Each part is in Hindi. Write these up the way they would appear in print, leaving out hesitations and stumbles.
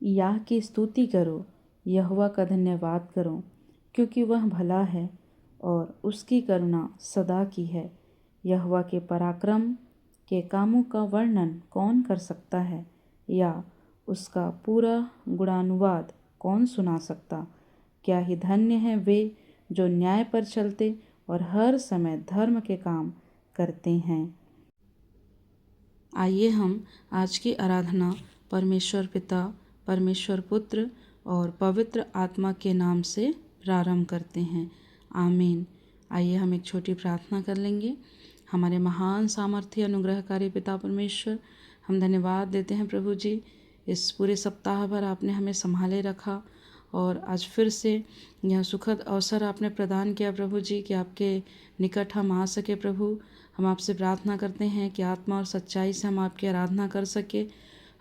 याह की स्तुति करो, यहोवा का धन्यवाद करो, क्योंकि वह भला है और उसकी करुणा सदा की है। यहोवा के पराक्रम के कामों का वर्णन कौन कर सकता है, या उसका पूरा गुणानुवाद कौन सुना सकता। क्या ही धन्य हैं वे जो न्याय पर चलते और हर समय धर्म के काम करते हैं। आइए हम आज की आराधना परमेश्वर पिता, परमेश्वर पुत्र और पवित्र आत्मा के नाम से प्रारंभ करते हैं। आमीन। आइए हम एक छोटी प्रार्थना कर लेंगे। हमारे महान सामर्थ्य अनुग्रहकारी पिता परमेश्वर, हम धन्यवाद देते हैं प्रभु जी, इस पूरे सप्ताह भर आपने हमें संभाले रखा और आज फिर से यह सुखद अवसर आपने प्रदान किया प्रभु जी कि आपके निकट हम आ सके। प्रभु, हम आपसे प्रार्थना करते हैं कि आत्मा और सच्चाई से हम आपकी आराधना कर सके।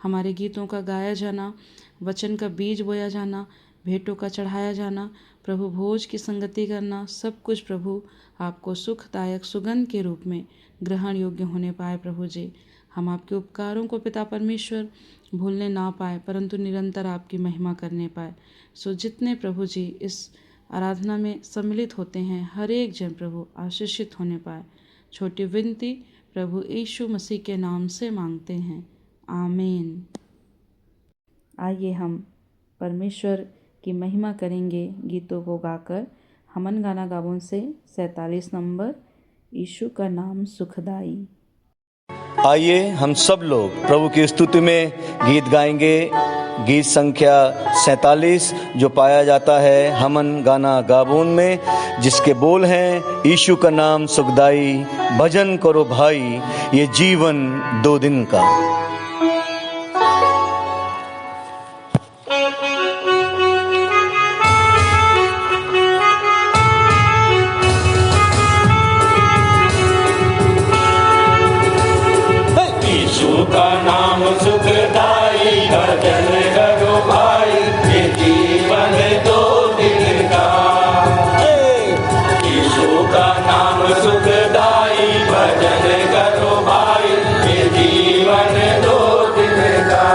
हमारे गीतों का गाया जाना, वचन का बीज बोया जाना, भेंटों का चढ़ाया जाना, प्रभु भोज की संगति करना, सब कुछ प्रभु आपको सुखदायक सुगंध के रूप में ग्रहण योग्य होने पाए। प्रभु जी, हम आपके उपकारों को पिता परमेश्वर भूलने ना पाए, परंतु निरंतर आपकी महिमा करने पाए। सो जितने प्रभु जी इस आराधना में सम्मिलित होते हैं, हर एक जन प्रभु आशीषित होने पाए। छोटी विनती प्रभु यीशु मसीह के नाम से मांगते हैं, आमीन। आइए हम परमेश्वर की महिमा करेंगे गीतों को गाकर। हमन गाना गाबों से 47 नंबर, यीशु का नाम सुखदाई। आइए हम सब लोग प्रभु की स्तुति में गीत गाएंगे। गीत संख्या 47 जो पाया जाता है हमन गाना गाबून में, जिसके बोल हैं, यीशु का नाम सुखदाई, भजन करो भाई, ये जीवन 2 दिन का। यीशु का नाम सुखदाई, भजन करो भाई, ये जीवन 2 दिन का। यीशु का नाम सुखदाई, भजन करो भाई, ये जीवन 2 दिन का।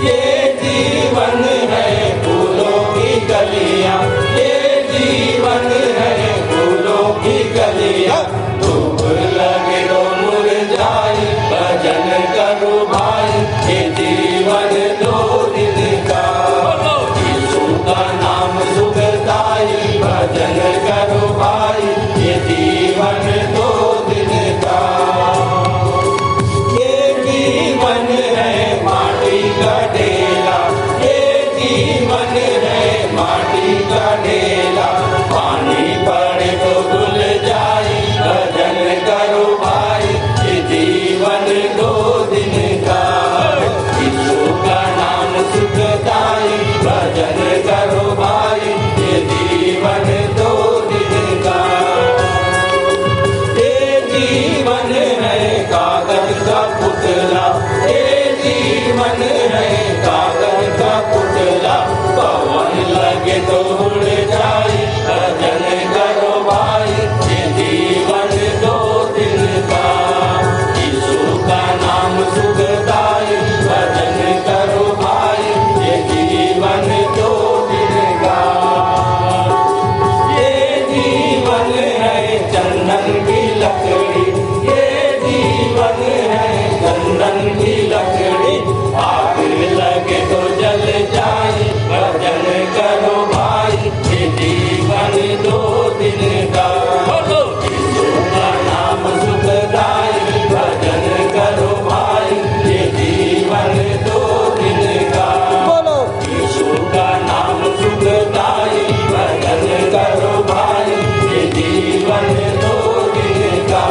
ये जीवन है फूलों की कलियां, ये जीवन है फूलों की कलियां। धूप लगे तो मुरझाई, भजन करो भाई, ये जीवन 2 दिन का। यीशु का नाम सुखदाई, भजन करो भाई, ये जीवन 2 दिन का। ये जीवन है माटी का ढेला, ये जीवन है माटी का ढेला। पानी पड़े तो धुल जाए, भजन करो भाई, ये जीवन 2 दिन का। यीशु का नाम सुखदाई, भजन करो भाई, ये जीवन 2 दिन का। ये जीवन है कागज का पुतला, ये जीवन है कागज का पुतला। पवन लगे तो उड़ जाए, भजन करो भाई, ये जीवन 2 दिन का। यीशु का नाम सुखदाई, भजन करो भाई, ये जीवन 2 दिन का। ये जीवन है चंदन की लकड़ी, ये जीवन है चंदन की लकड़ी। आग लगे तो जल जाए, भजन करो भाई, ये जीवन 2 दिन का। यीशु का नाम सुखदाई, भजन करो भाई, ये जीवन 2 दिन का। यीशु का नाम सुखदाई, भजन करो भाई, ये जीवन 2 दिन का।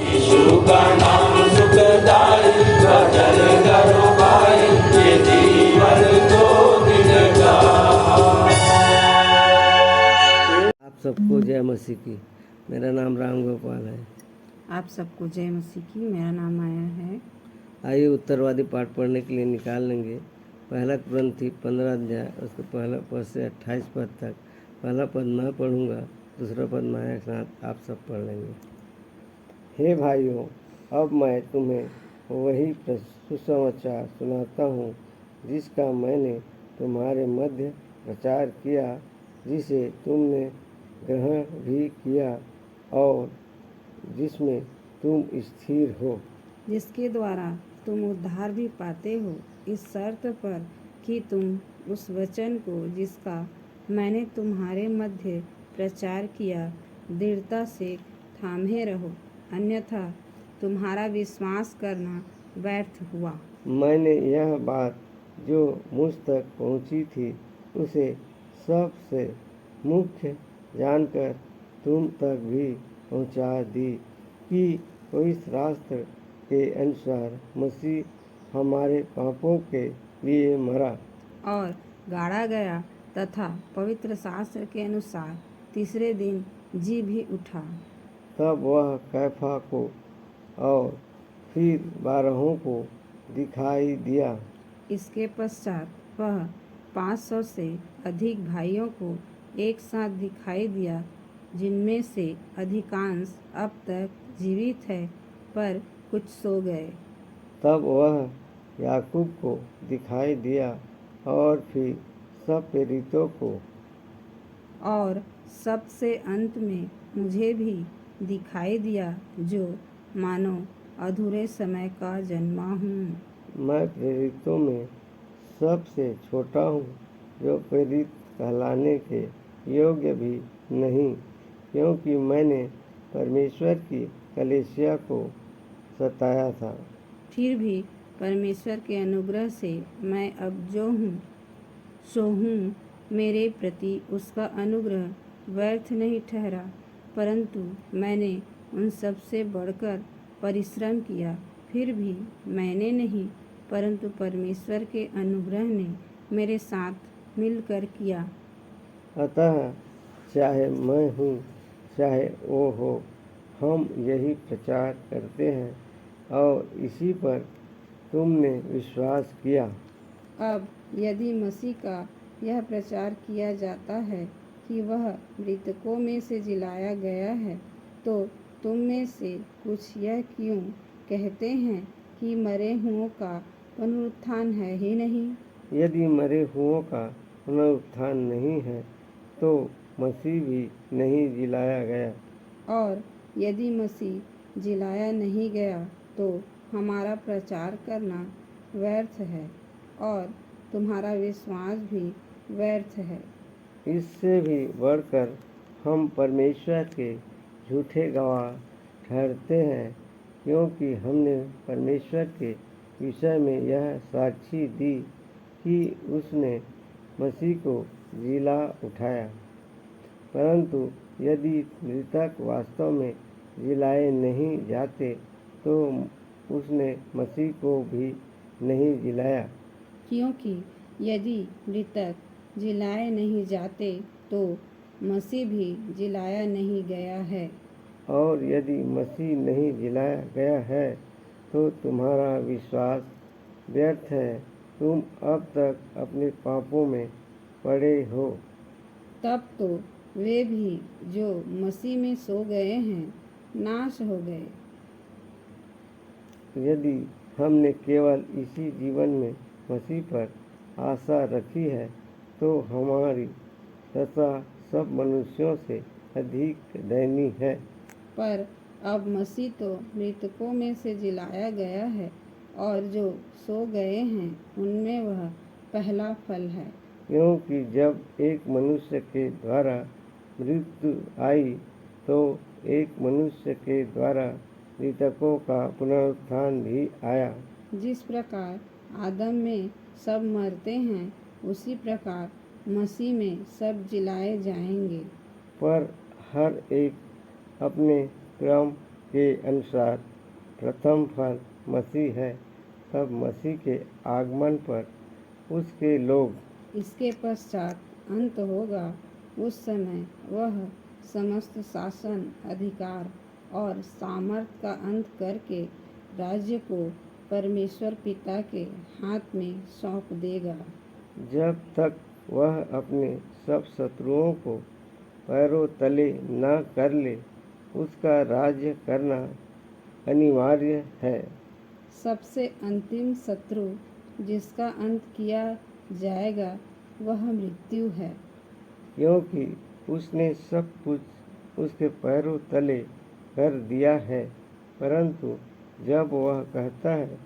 यीशु का नाम सुखदाई, भजन करो भाई, ये जीवन 2 दिन का। आप सबको जय मसीह की। मेरा नाम राम गोपाल है। आप सबको जय मसीह की। मेरा नाम आया है। आइए उत्तरवादी पाठ पढ़ने के लिए निकाल लेंगे। पहला कुरिन्थी 15 अध्याय, उसके पहला पद से 28 पद तक। पहला पद मैं पढ़ूंगा, दूसरा पद माया के साथ आप सब पढ़ लेंगे। हे भाइयों, अब मैं तुम्हें वही सुसमाचार सुनाता हूँ जिसका मैंने तुम्हारे मध्य प्रचार किया, जिसे तुमने ग्रहण भी किया और जिसमें तुम स्थिर हो, जिसके द्वारा तुम उद्धार भी पाते हो, इस शर्त पर कि तुम उस वचन को जिसका मैंने तुम्हारे मध्य प्रचार किया दृढ़ता से थामे रहो, अन्यथा तुम्हारा विश्वास करना व्यर्थ हुआ। मैंने यह बात जो मुझ तक पहुंची थी उसे सबसे मुख्य जानकर तुम तक भी पहुंचा दी कि पवित्र शास्त्र के अनुसार मसीह हमारे पापों के लिए मरा और गाड़ा गया तथा पवित्र शास्त्र के अनुसार तीसरे दिन जी भी उठा। तब वह कैफा को और फिर 12 को दिखाई दिया। इसके पश्चात वह 500 से अधिक भाइयों को एक साथ दिखाई दिया, जिनमें से अधिकांश अब तक जीवित है, पर कुछ सो गए। तब वह याकूब को दिखाई दिया और फिर सब प्रेरितों को, और सबसे अंत में मुझे भी दिखाई दिया, जो मानो अधूरे समय का जन्मा हूँ। मैं प्रेरितों में सबसे छोटा हूँ, जो प्रेरित कहलाने के योग्य भी नहीं, क्योंकि मैंने परमेश्वर की कलीसिया को सताया था। फिर भी परमेश्वर के अनुग्रह से मैं अब जो हूँ सो हूँ, मेरे प्रति उसका अनुग्रह व्यर्थ नहीं ठहरा, परंतु मैंने उन सब से बढ़कर परिश्रम किया। फिर भी मैंने नहीं, परंतु परमेश्वर के अनुग्रह ने मेरे साथ मिलकर किया। अतः चाहे मैं हूँ चाहे वो हो, हम यही प्रचार करते हैं और इसी पर तुमने विश्वास किया। अब यदि मसीह का यह प्रचार किया जाता है कि वह मृतकों में से जिलाया गया है, तो तुम में से कुछ यह क्यों कहते हैं कि मरे हुओं का पुनरुत्थान है ही नहीं? यदि मरे हुओं का पुनरुत्थान नहीं है तो मसीह भी नहीं जिलाया गया, और यदि मसीह जिलाया नहीं गया तो हमारा प्रचार करना व्यर्थ है और तुम्हारा विश्वास भी व्यर्थ है। इससे भी बढ़कर हम परमेश्वर के झूठे गवाह ठहरते हैं, क्योंकि हमने परमेश्वर के विषय में यह साक्षी दी कि उसने मसीह को जिला उठाया। परंतु यदि मृतक वास्तव में जिलाए नहीं जाते तो उसने मसीह को भी नहीं जिलाया, क्योंकि यदि मृतक जिलाए नहीं जाते तो मसीह भी जिलाया नहीं गया है। और यदि मसीह नहीं जिलाया गया है तो तुम्हारा विश्वास व्यर्थ है, तुम अब तक अपने पापों में पड़े हो। तब तो वे भी जो मसीह में सो गए हैं नाश हो गए। यदि हमने केवल इसी जीवन में मसीह पर आशा रखी है तो हमारी दशा सब मनुष्यों से अधिक दयनीय है। पर अब मसीह तो मृतकों में से जिलाया गया है, और जो सो गए हैं उनमें वह पहला फल है। क्योंकि जब एक मनुष्य के द्वारा मृत्यु आई तो एक मनुष्य के द्वारा मृतकों का पुनरुत्थान भी आया। जिस प्रकार आदम में सब मरते हैं, उसी प्रकार मसीह में सब जिलाए जाएंगे। पर हर एक अपने क्रम के अनुसार, प्रथम फल मसीह है, तब मसीह के आगमन पर उसके लोग, इसके पश्चात अंत होगा। उस समय वह समस्त शासन, अधिकार और सामर्थ का अंत करके राज्य को परमेश्वर पिता के हाथ में सौंप देगा। जब तक वह अपने सब शत्रुओं को पैरों तले न कर ले, उसका राज्य करना अनिवार्य है। सबसे अंतिम शत्रु जिसका अंत किया जाएगा वह मृत्यु है, क्योंकि उसने सब कुछ उसके पैरों तले कर दिया है। परंतु जब वह कहता है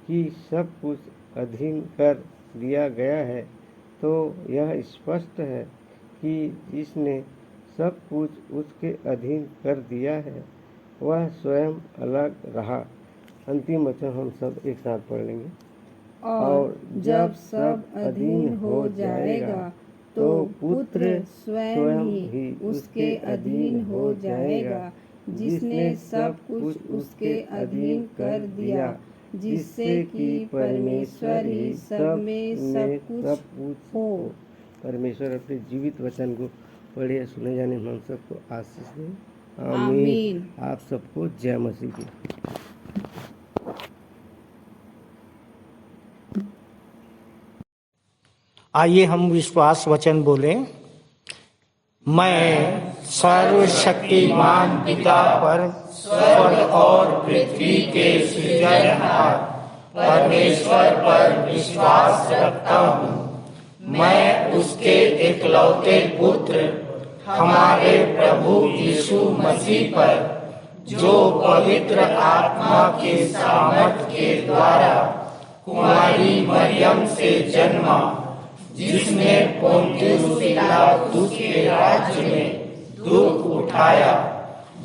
कि सब कुछ अधीन कर दिया गया है, तो यह स्पष्ट है कि जिसने सब कुछ उसके अधीन कर दिया है वह स्वयं अलग रहा। अंतिम वचन हम सब एक साथ पढ़ लेंगे। और जब सब अधीन हो जाएगा तो पुत्र स्वयं ही उसके अधीन हो जाएगा, जिसने सब कुछ उसके अधीन कर दिया, जिससे कि परमेश्वर ही सब में सब कुछ हो। परमेश्वर अपने जीवित वचन को पढ़े सुने जाने हम सबको आशीष दें। आमीन। आप सबको जय मसीह की। आइए हम विश्वास वचन बोलें। मैं सर्वशक्तिमान पिता पर स्वर्ग और पृथ्वी के सृजनहार परमेश्वर पर विश्वास रखता हूँ। मैं उसके एकलौते पुत्र हमारे प्रभु यीशु मसीह पर, जो पवित्र आत्मा के सामर्थ के द्वारा कुमारी मरियम से जन्मा, जिसने पोंतियुस पिलातुस के राज्य में दुख उठाया,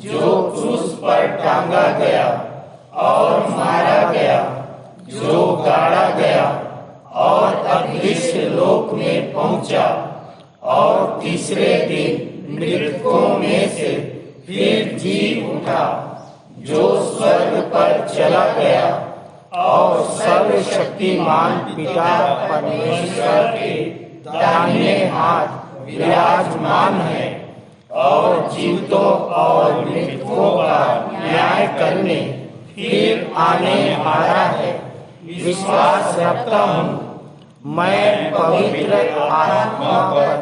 जो क्रूस पर टांगा गया और मारा गया, जो गाड़ा गया और अदृश्य लोक में पहुंचा, और तीसरे दिन मृतकों में से फिर जी उठा, जो स्वर्ग पर चला गया और सर्वशक्तिमान पिता परमेश्वर के दाहिने हाथ विराजमान है, और जीवितों और मृतकों का न्याय करने फिर आने वाला है। विश्वास रखता हूँ मैं पवित्र आत्मा पर,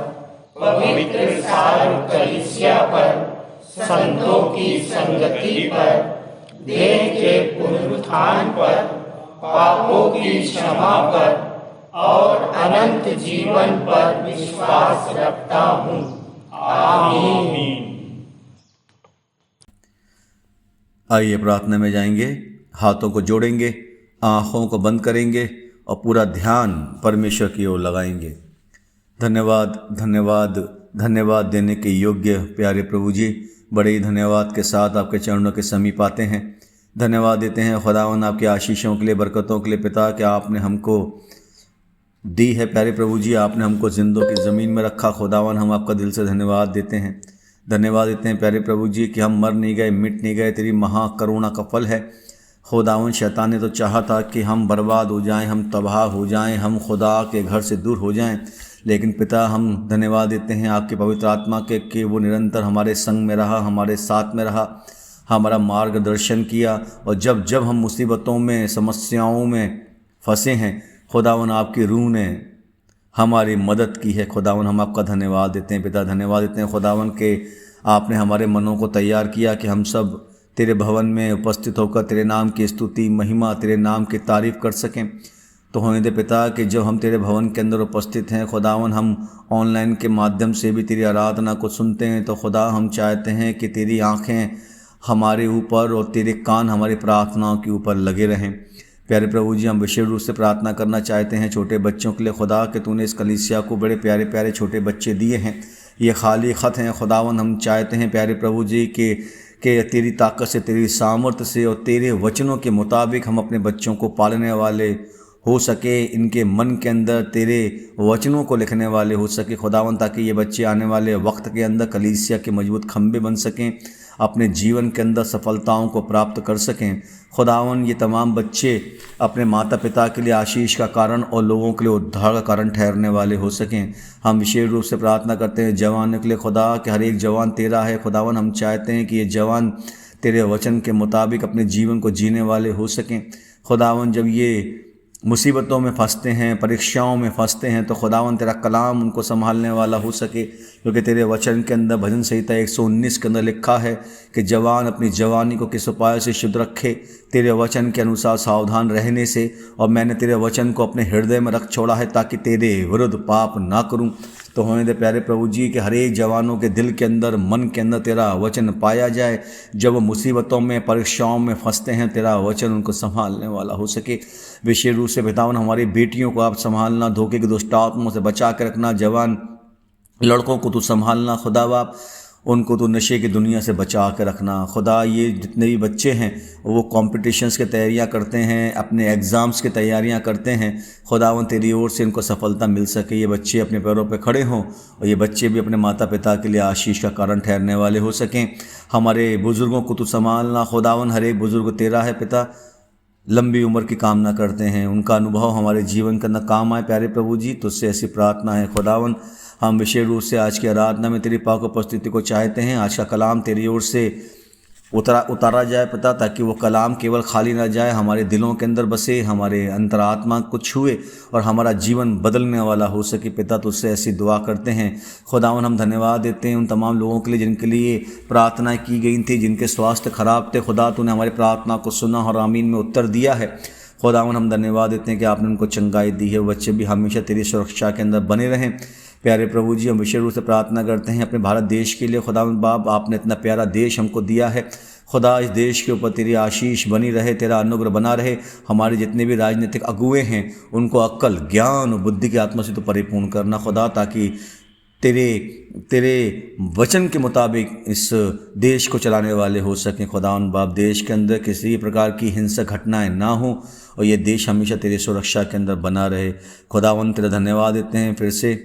पवित्र सारी कलीसिया पर, संतों की संगति पर, देह के पुनरुत्थान पर, पापों की क्षमा पर और अनंत जीवन पर विश्वास रखता हूँ। आमीन। आइए प्रार्थना में जाएंगे। हाथों को जोड़ेंगे, आँखों को बंद करेंगे और पूरा ध्यान परमेश्वर की ओर लगाएंगे। धन्यवाद धन्यवाद धन्यवाद देने के योग्य प्यारे प्रभु जी, बड़े ही धन्यवाद के साथ आपके चरणों के समीप आते हैं। धन्यवाद देते हैं खुदावन आपके आशीषों के लिए, बरकतों के लिए पिता, कि आपने हमको दी है प्यारे प्रभु जी। आपने हमको जिंदों की ज़मीन में रखा खुदावन, हम आपका दिल से धन्यवाद देते हैं। धन्यवाद देते हैं प्यारे प्रभु जी कि हम मर नहीं गए, मिट नहीं गए, तेरी महाकरुणा का फल है खुदावन। शैतान ने तो चाहा था कि हम बर्बाद हो जाएं, हम तबाह हो जाएं, हम खुदा के घर से दूर हो जाएं, लेकिन पिता हम धन्यवाद देते हैं आपके पवित्र आत्मा के कि वो निरंतर हमारे संग में रहा, हमारे साथ में रहा, हमारा मार्गदर्शन किया। और जब जब हम मुसीबतों में, समस्याओं में फंसे हैं, खुदावन आपकी रूह ने हमारी मदद की है। खुदावन हम आपका धन्यवाद देते हैं पिता। धन्यवाद देते हैं खुदावन के आपने हमारे मनों को तैयार किया कि हम सब तेरे भवन में उपस्थित होकर तेरे नाम की स्तुति, महिमा, तेरे नाम की तारीफ़ कर सकें। तो होने दे पिता कि जब हम तेरे भवन के अंदर उपस्थित हैं खुदावन, हम ऑनलाइन के माध्यम से भी तेरी आराधना को सुनते हैं, तो खुदा हम चाहते हैं कि तेरी आँखें हमारे ऊपर और तेरे कान हमारी प्रार्थनाओं के ऊपर लगे रहें। प्यारे प्रभु जी, हम विशेष रूप से प्रार्थना करना चाहते हैं छोटे बच्चों के लिए खुदा, कि तूने इस कलीसिया को बड़े प्यारे प्यारे छोटे बच्चे दिए हैं। ये खाली ख़त हैं खुदावन। हम चाहते हैं प्यारे प्रभु जी कि तेरी ताकत से, तेरी सामर्थ्य से और तेरे वचनों के मुताबिक हम अपने बच्चों को पालने वाले हो सके, इनके मन के अंदर तेरे वचनों को लिखने वाले हो सके खुदावन, ताकि ये बच्चे आने वाले वक्त के अंदर कलीसिया के मजबूत खंभे बन सकें, अपने जीवन के अंदर सफलताओं को प्राप्त कर सकें। खुदावन ये तमाम बच्चे अपने माता पिता के लिए आशीष का कारण और लोगों के लिए उद्धार का कारण ठहरने वाले हो सकें। हम विशेष रूप से प्रार्थना करते हैं जवानों के लिए खुदा, कि हर एक जवान तेरा है खुदावन। हम चाहते हैं कि ये जवान तेरे वचन के मुताबिक अपने जीवन को जीने वाले हो सकें खुदावन। जब ये मुसीबतों में फंसते हैं, परीक्षाओं में फंसते हैं, तो खुदावन तेरा कलाम उनको संभालने वाला हो सके, क्योंकि तेरे वचन के अंदर भजन संहिता 119 के अंदर लिखा है कि जवान अपनी जवानी को किस उपाय से शुद्ध रखे, तेरे वचन के अनुसार सावधान रहने से। और मैंने तेरे वचन को अपने हृदय में रख छोड़ा है ताकि तेरे विरुद्ध पाप ना करूं। तो होने दे प्यारे प्रभु जी कि हर एक जवानों के दिल के अंदर, मन के अंदर तेरा वचन पाया जाए। जब वो मुसीबतों में, परीक्षाओं में फंसते हैं, तेरा वचन उनको संभालने वाला हो सके। विशेष रूप से पितावन हमारी बेटियों को आप संभालना, धोखे की दुष्ट आत्माओं से बचा के रखना, जवान लड़कों को तू संभालना खुदा बाप, उनको तो नशे की दुनिया से बचा के रखना खुदा। ये जितने भी बच्चे हैं वो कॉम्पिटिशन्स की तैयारियां करते हैं, अपने एग्ज़ाम्स की तैयारियां करते हैं, खुदावन तेरी ओर से इनको सफलता मिल सके, ये बच्चे अपने पैरों पे खड़े हों और ये बच्चे भी अपने माता पिता के लिए आशीष का कारण ठहरने वाले हो सकें। हमारे बुज़ुर्गों को तू संभालना खुदावन, हर एक बुज़ुर्ग तेरा है पिता, लंबी उम्र की कामना करते हैं, उनका अनुभव हमारे जीवन के अंदर काम आए प्यारे प्रभु जी। तुझसे ऐसी प्रार्थना है खुदावन। हम विशेष रूप से आज की आराधना में तेरी पाक उपस्थिति को चाहते हैं। आज का कलाम तेरी ओर से उतारा जाए पिता, ताकि वो कलाम केवल खाली ना जाए, हमारे दिलों के अंदर बसे, हमारे अंतरात्मा को छुए और हमारा जीवन बदलने वाला हो सके पिता। तुझसे ऐसी दुआ करते हैं खुदावन। हम धन्यवाद देते हैं उन तमाम लोगों के लिए जिनके लिए प्रार्थनाएं की गई थी, जिनके स्वास्थ्य खराब थे। खुदा तूने हमारी प्रार्थना को सुना और आमीन में उत्तर दिया है। खुदावन हम धन्यवाद देते हैं कि आपने उनको चंगाई दी है। बच्चे भी हमेशा तेरी सुरक्षा के अंदर बने रहें प्यारे प्रभु जी। हम विशेष रूप से प्रार्थना करते हैं अपने भारत देश के लिए। खुदावन बाप, आपने इतना प्यारा देश हमको दिया है खुदा, इस देश के ऊपर तेरी आशीष बनी रहे, तेरा अनुग्रह बना रहे। हमारे जितने भी राजनीतिक अगुए हैं उनको अक्ल, ज्ञान और बुद्धि की आत्मा से तो परिपूर्ण करना खुदा, ताकि तेरे वचन के मुताबिक इस देश को चलाने वाले हो सकें। खुदावन बाप, देश के अंदर किसी प्रकार की हिंसक घटनाएं ना हो और ये देश हमेशा तेरी सुरक्षा के अंदर बना रहे। खुदावन तेरा धन्यवाद देते हैं फिर से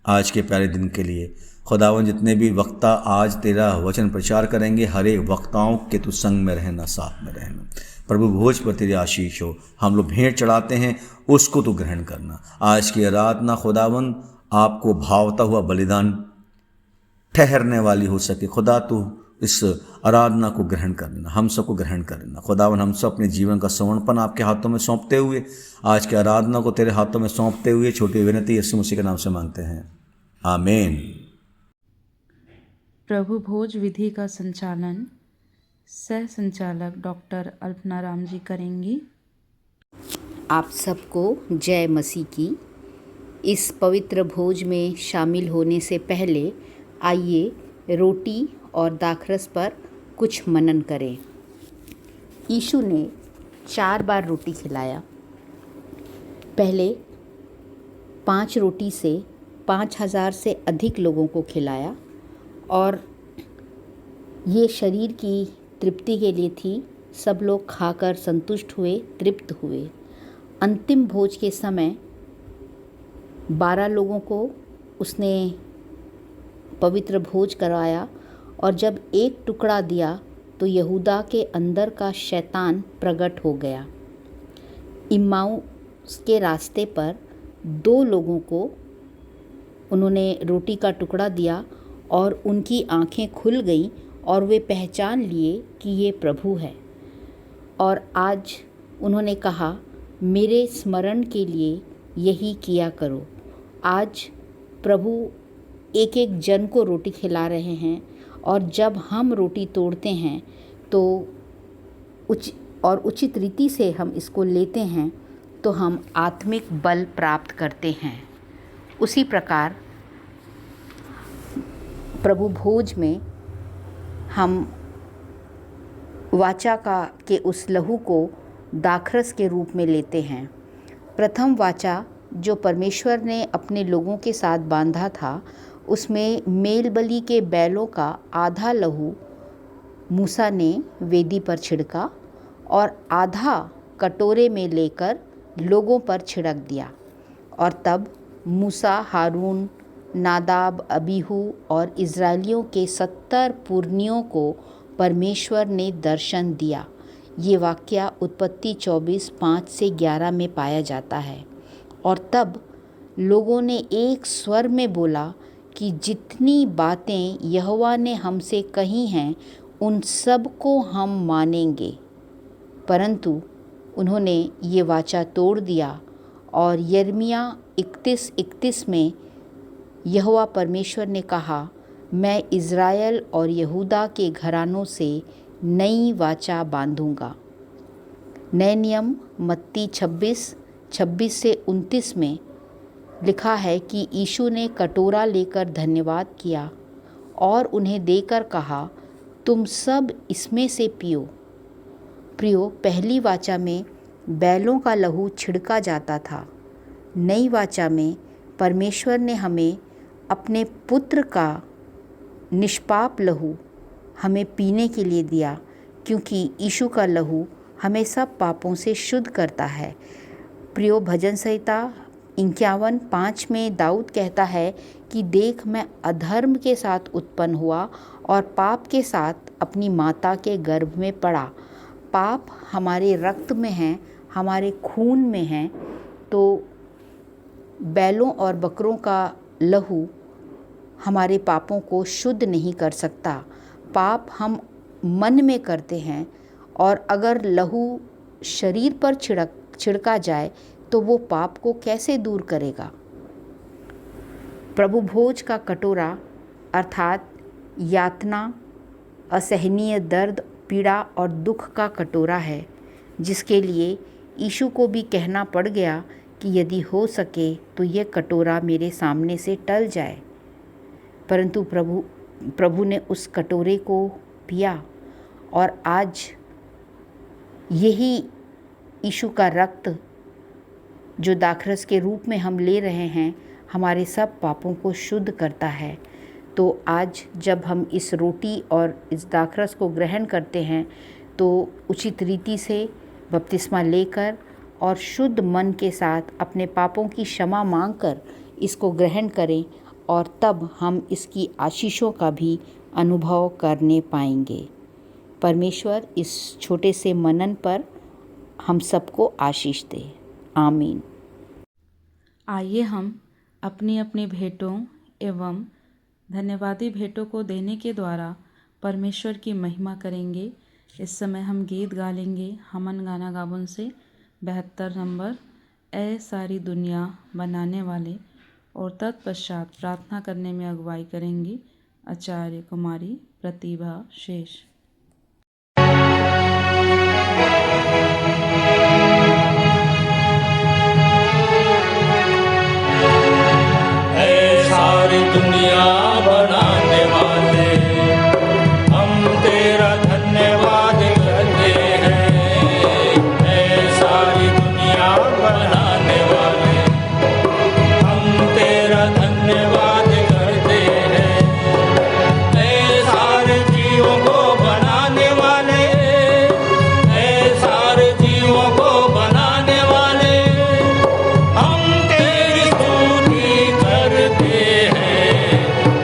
आज के प्यारे दिन के लिए। खुदावन जितने भी वक्ता आज तेरा वचन प्रचार करेंगे, हर एक वक्ताओं के तू संग में रहना, साथ में रहना। प्रभु भोज पर तेरी आशीष हो। हम लोग भेंट चढ़ाते हैं, उसको तू ग्रहण करना। आज की आराधना खुदावन आपको भावता हुआ बलिदान ठहरने वाली हो सके। खुदा तू इस आराधना को ग्रहण कर लेना, हम सबको ग्रहण कर लेना खुदावन। हम सब अपने जीवन का समर्पण आपके हाथों में सौंपते हुए, आज की आराधना को तेरे हाथों में सौंपते हुए छोटी विनती यीशु मसीह के नाम से मांगते हैं, आमीन। प्रभु भोज विधि का संचालन सह संचालक डॉक्टर अल्पना राम जी करेंगी। आप सबको जय मसीह की। इस पवित्र भोज में शामिल होने से पहले आइए रोटी और दाखरस पर कुछ मनन करें। यीशु ने 4 बार रोटी खिलाया। पहले 5 रोटी से 5000 से अधिक लोगों को खिलाया और ये शरीर की तृप्ति के लिए थी। सब लोग खाकर संतुष्ट हुए, तृप्त हुए। अंतिम भोज के समय 12 लोगों को उसने पवित्र भोज करवाया और जब एक टुकड़ा दिया तो यहूदा के अंदर का शैतान प्रकट हो गया। इम्माउस के रास्ते पर 2 लोगों को उन्होंने रोटी का टुकड़ा दिया और उनकी आंखें खुल गईं और वे पहचान लिए कि ये प्रभु है। और आज उन्होंने कहा, मेरे स्मरण के लिए यही किया करो। आज प्रभु एक एक जन को रोटी खिला रहे हैं और जब हम रोटी तोड़ते हैं तो उचित रीति से हम इसको लेते हैं तो हम आत्मिक बल प्राप्त करते हैं। उसी प्रकार प्रभु भोज में हम वाचा के उस लहू को दाखरस के रूप में लेते हैं। प्रथम वाचा जो परमेश्वर ने अपने लोगों के साथ बांधा था, उसमें मेल बलि के बैलों का आधा लहू मूसा ने वेदी पर छिड़का और आधा कटोरे में लेकर लोगों पर छिड़क दिया। और तब मूसा, हारून, नादाब, अबीहू और इज़राइलियों के 70 पुरनियों को परमेश्वर ने दर्शन दिया। ये वाक़या उत्पत्ति 24:5-11 में पाया जाता है। और तब लोगों ने एक स्वर में बोला कि जितनी बातें यहोवा ने हमसे कही हैं उन सब को हम मानेंगे, परंतु उन्होंने ये वाचा तोड़ दिया और यिर्मयाह 31:31 में यहोवा परमेश्वर ने कहा, मैं इज़राइल और यहूदा के घरानों से नई वाचा बांधूंगा। नए नियम मत्ती 26 से 29 में लिखा है कि यीशु ने कटोरा लेकर धन्यवाद किया और उन्हें देकर कहा, तुम सब इसमें से पियो। प्रियो, पहली वाचा में बैलों का लहू छिड़का जाता था। नई वाचा में परमेश्वर ने हमें अपने पुत्र का निष्पाप लहू हमें पीने के लिए दिया, क्योंकि यीशु का लहू हमें सब पापों से शुद्ध करता है। प्रियो, भजन संहिता 51:5 में दाऊद कहता है कि देख, मैं अधर्म के साथ उत्पन्न हुआ और पाप के साथ अपनी माता के गर्भ में पड़ा। पाप हमारे रक्त में है, हमारे खून में है। तो बैलों और बकरों का लहू हमारे पापों को शुद्ध नहीं कर सकता। पाप हम मन में करते हैं, और अगर लहू शरीर पर छिड़का जाए तो वो पाप को कैसे दूर करेगा। प्रभु भोज का कटोरा अर्थात यातना, असहनीय दर्द, पीड़ा और दुख का कटोरा है, जिसके लिए यीशु को भी कहना पड़ गया कि यदि हो सके तो ये कटोरा मेरे सामने से टल जाए। परंतु प्रभु ने उस कटोरे को पिया, और आज यही यीशु का रक्त जो दाखरस के रूप में हम ले रहे हैं, हमारे सब पापों को शुद्ध करता है। तो आज जब हम इस रोटी और इस दाखरस को ग्रहण करते हैं, तो उचित रीति से बपतिस्मा लेकर और शुद्ध मन के साथ अपने पापों की क्षमा मांगकर इसको ग्रहण करें, और तब हम इसकी आशीषों का भी अनुभव करने पाएंगे। परमेश्वर इस छोटे से मनन पर हम सबको आशीष दे। आमीन। आइए हम अपनी अपनी भेंटों एवं धन्यवादी भेंटों को देने के द्वारा परमेश्वर की महिमा करेंगे। इस समय हम गीत गा लेंगे हमन गाना गाबुन से 72 नंबर, ए सारी दुनिया बनाने वाले, और तत्पश्चात प्रार्थना करने में अगुवाई करेंगी आचार्य कुमारी प्रतिभा शेष। सारी दुनिया बनाने वाले, हम तेरा धन्यवाद करते हैं। ऐ सारी दुनिया बनाने वाले, हम तेरा धन्यवाद करते हैं। ऐ सारे जीवों को बनाने वाले, ऐ सारे जीवों को बनाने वाले, हम तेरी स्तुति करते हैं।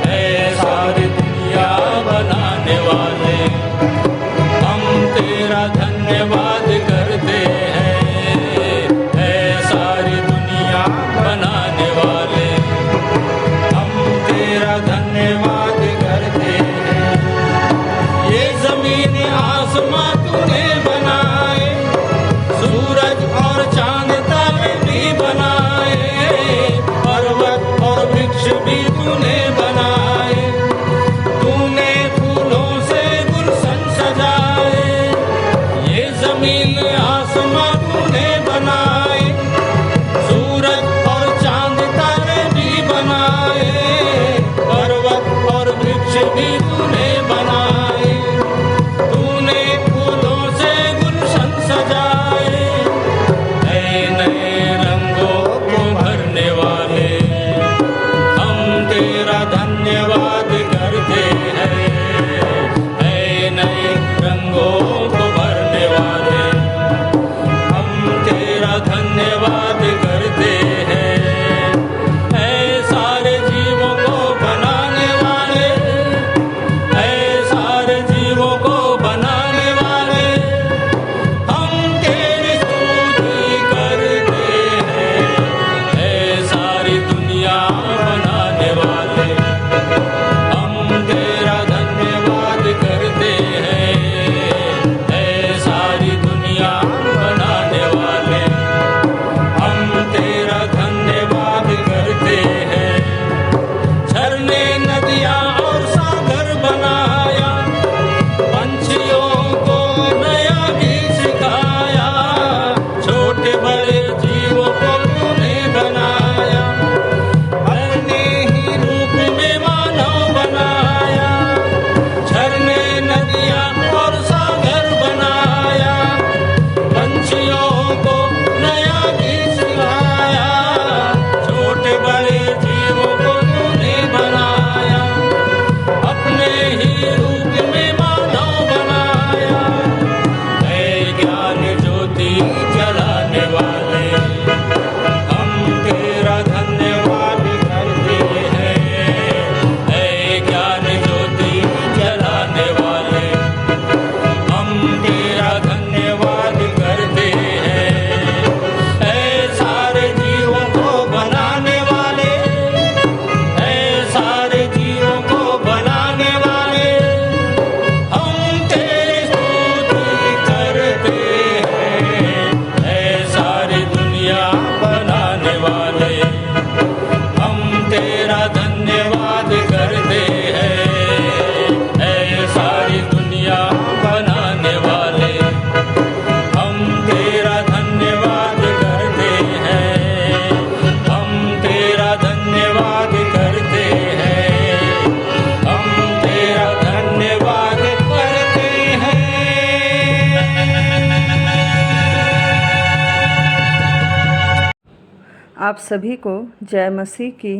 आप सभी को जय मसीह की।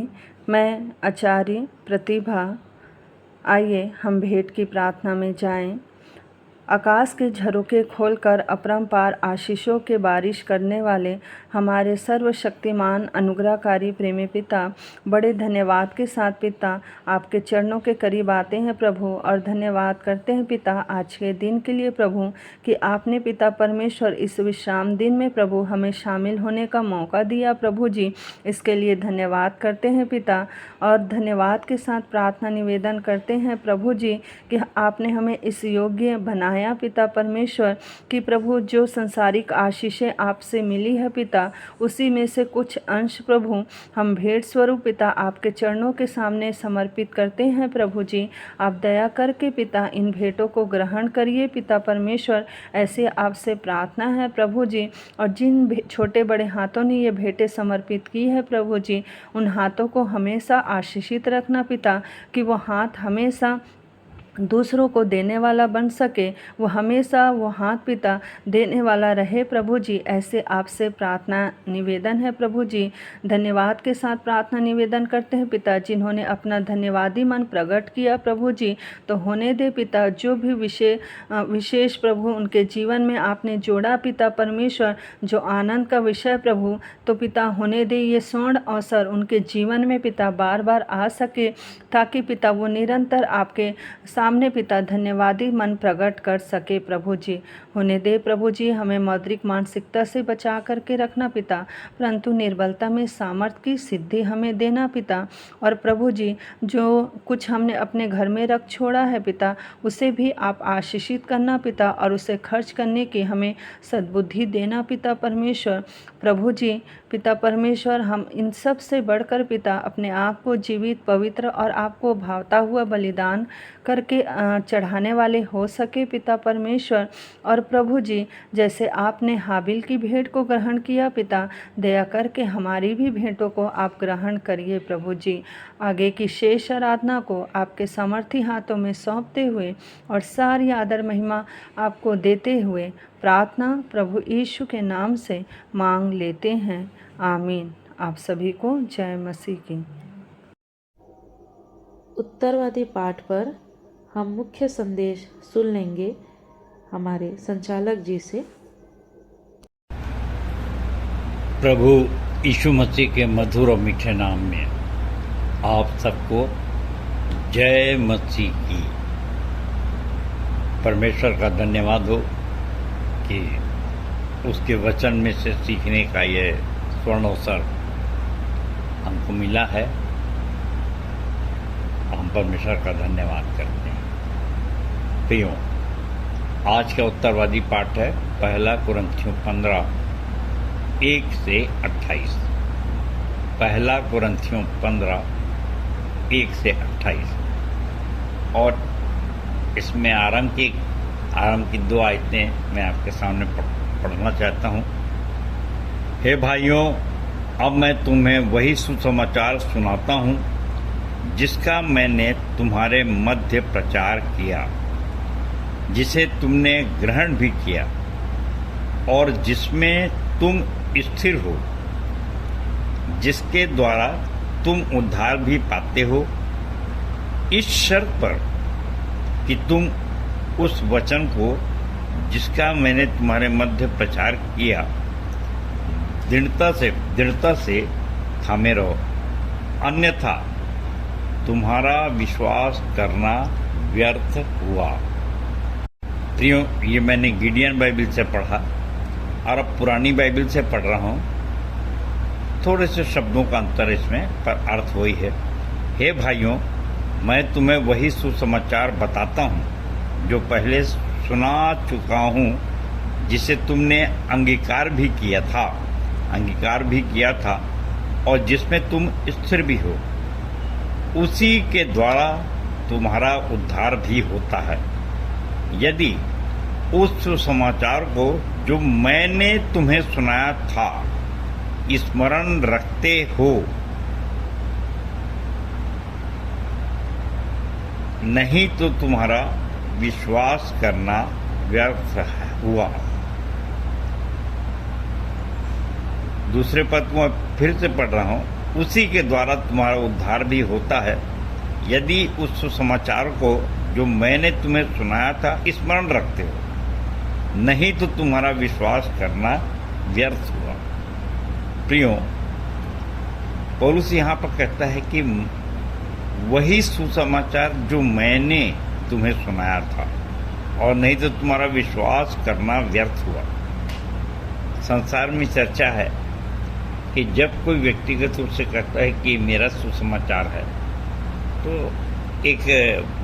मैं आचार्य प्रतिभा। आइए हम भेंट की प्रार्थना में जाएं। आकाश के झरोखे खोलकर अपरंपार आशीषों के बारिश करने वाले हमारे सर्वशक्तिमान अनुग्रहकारी प्रेमी पिता, बड़े धन्यवाद के साथ पिता आपके चरणों के करीब आते हैं प्रभु, और धन्यवाद करते हैं पिता आज के दिन के लिए प्रभु, कि आपने पिता परमेश्वर इस विश्राम दिन में प्रभु हमें शामिल होने का मौका दिया प्रभु जी। इसके लिए धन्यवाद करते हैं पिता, और धन्यवाद के साथ प्रार्थना निवेदन करते हैं प्रभु जी कि आपने हमें इस योग्य बनाया पिता परमेश्वर, कि प्रभु जो संसारिक आशीषें आपसे मिली है पिता, उसी में से कुछ अंश प्रभु हम भेंट स्वरूप पिता आपके चरणों के सामने समर्पित करते हैं प्रभु जी। आप दया करके पिता इन भेंटों को ग्रहण करिए पिता परमेश्वर, ऐसे आपसे प्रार्थना है प्रभु जी। और जिन छोटे बड़े हाथों ने ये भेंटें समर्पित की है प्रभु जी, उन हाथों को हमेशा आशीषित रखना पिता, कि वो हाथ हमेशा दूसरों को देने वाला बन सके, वो हमेशा वो हाथ पिता देने वाला रहे प्रभु जी। ऐसे आपसे प्रार्थना निवेदन है प्रभु जी। धन्यवाद के साथ प्रार्थना निवेदन करते हैं पिता, जिन्होंने अपना धन्यवादी मन प्रकट किया प्रभु जी, तो होने दे पिता जो भी विशेष प्रभु उनके जीवन में आपने जोड़ा पिता परमेश्वर, जो आनंद का विषय प्रभु, तो पिता होने दे ये स्वर्ण अवसर उनके जीवन में पिता बार बार आ सके, ताकि पिता वो निरंतर आपके सामने पिता धन्यवादी मन प्रकट कर सके प्रभु जी। होने दे प्रभु जी, हमें मौद्रिक मानसिकता से बचा करके रखना पिता, परंतु निर्बलता में सामर्थ्य की सिद्धि हमें देना पिता। और प्रभु जी जो कुछ हमने अपने घर में रख छोड़ा है पिता, उसे भी आप आशीषित करना पिता, और उसे खर्च करने की हमें सद्बुद्धि देना पिता परमेश्वर। प्रभु जी पिता परमेश्वर, हम इन सब से बढ़कर पिता अपने आप को जीवित पवित्र और आपको भावता हुआ बलिदान करके चढ़ाने वाले हो सके पिता परमेश्वर। और प्रभु जी जैसे आपने हाबिल की भेंट को ग्रहण किया पिता, दया करके हमारी भी भेंटों को आप ग्रहण करिए प्रभु जी। आगे की शेष आराधना को आपके समर्थी हाथों में सौंपते हुए और सारी आदर महिमा आपको देते हुए प्रार्थना प्रभु यीशु के नाम से मांग लेते हैं, आमीन। आप सभी को जय मसीह की। उत्तरवादी पाठ पर हम मुख्य संदेश सुन लेंगे हमारे संचालक जी से। प्रभु यीशु मसीह के मधुर और मीठे नाम में आप सबको जय मसीह की। परमेश्वर का धन्यवाद हो कि उसके वचन में से सीखने का ये स्वर्ण अवसर हमको मिला है। हम परमेश्वर का धन्यवाद करते हैं। प्रियो, आज का उत्तरवादी पाठ है 1 कुरिन्थियों 15 1 से 28। 1 कुरिन्थियों 15 1 से 28। और इसमें आरंभ की 2 आयतें मैं आपके सामने पढ़ना चाहता हूँ। हे भाइयों, अब मैं तुम्हें वही सुसमाचार सुनाता हूँ जिसका मैंने तुम्हारे मध्य प्रचार किया, जिसे तुमने ग्रहण भी किया और जिसमें तुम स्थिर हो, जिसके द्वारा तुम उद्धार भी पाते हो, इस शर्त पर कि तुम उस वचन को जिसका मैंने तुम्हारे मध्य प्रचार किया दृढ़ता से थामे रहो, अन्यथा तुम्हारा विश्वास करना व्यर्थ हुआ। प्रियो, ये मैंने गिडियन बाइबल से पढ़ा और अब पुरानी बाइबल से पढ़ रहा हूँ। थोड़े से शब्दों का अंतर इसमें, पर अर्थ वही है। हे भाइयों, मैं तुम्हें वही सुसमाचार बताता हूँ जो पहले सुना चुका हूँ, जिसे तुमने अंगीकार भी किया था और जिसमें तुम स्थिर भी हो। उसी के द्वारा तुम्हारा उद्धार भी होता है, यदि उस सुसमाचार को जो मैंने तुम्हें सुनाया था स्मरण रखते हो। नहीं तो तुम्हारा विश्वास करना व्यर्थ हुआ। दूसरे पद को मैं फिर से पढ़ रहा हूँ, उसी के द्वारा तुम्हारा उद्धार भी होता है, यदि उस सुसमाचार को जो मैंने तुम्हें सुनाया था स्मरण रखते हो, नहीं तो तुम्हारा विश्वास करना व्यर्थ हुआ। प्रियो, पौलुस यहाँ पर कहता है कि वही सुसमाचार जो मैंने तुम्हें सुनाया था, और नहीं तो तुम्हारा विश्वास करना व्यर्थ हुआ। संसार में चर्चा है कि जब कोई व्यक्तिगत रूप से कहता है कि मेरा सुसमाचार है, तो एक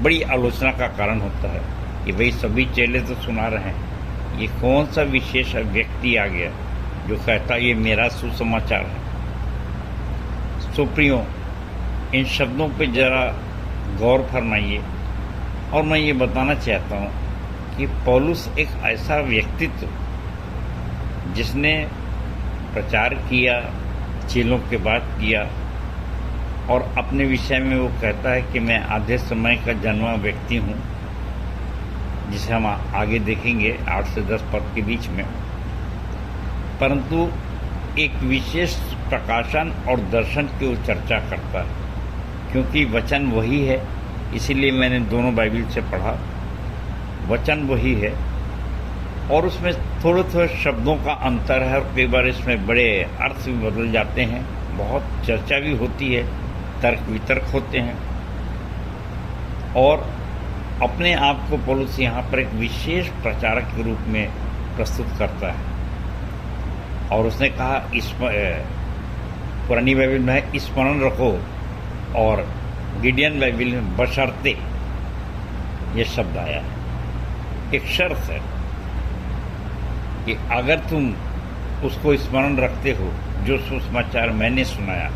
बड़ी आलोचना का कारण होता है कि भाई सभी चेले तो सुना रहे हैं, ये कौन सा विशेष व्यक्ति आ गया जो कहता है ये मेरा सुसमाचार है। सो प्रियो, इन शब्दों पे जरा गौर फरमाइए। और मैं ये बताना चाहता हूँ कि पौलुस एक ऐसा व्यक्तित्व जिसने प्रचार किया, चेलों के बाद किया, और अपने विषय में वो कहता है कि मैं आधे समय का जन्मा व्यक्ति हूँ, जिसे हम आगे देखेंगे 8 से 10 पद के बीच में। परंतु एक विशेष प्रकाशन और दर्शन की वो चर्चा करता है, क्योंकि वचन वही है, इसीलिए मैंने दोनों बाइबल से पढ़ा। वचन वही है और उसमें थोड़े थोड़े शब्दों का अंतर है, और कई बार इसमें बड़े अर्थ भी बदल जाते हैं, बहुत चर्चा भी होती है, तर्क वितर्क होते हैं। और अपने आप को पौलुस यहाँ पर एक विशेष प्रचारक के रूप में प्रस्तुत करता है। और उसने कहा, पुरानी बाइबल में है स्मरण रखो, और गिडियन बाइबल में बशर्ते ये शब्द आया है। एक शर्त है कि अगर तुम उसको स्मरण रखते हो जो सुसमाचार मैंने सुनाया,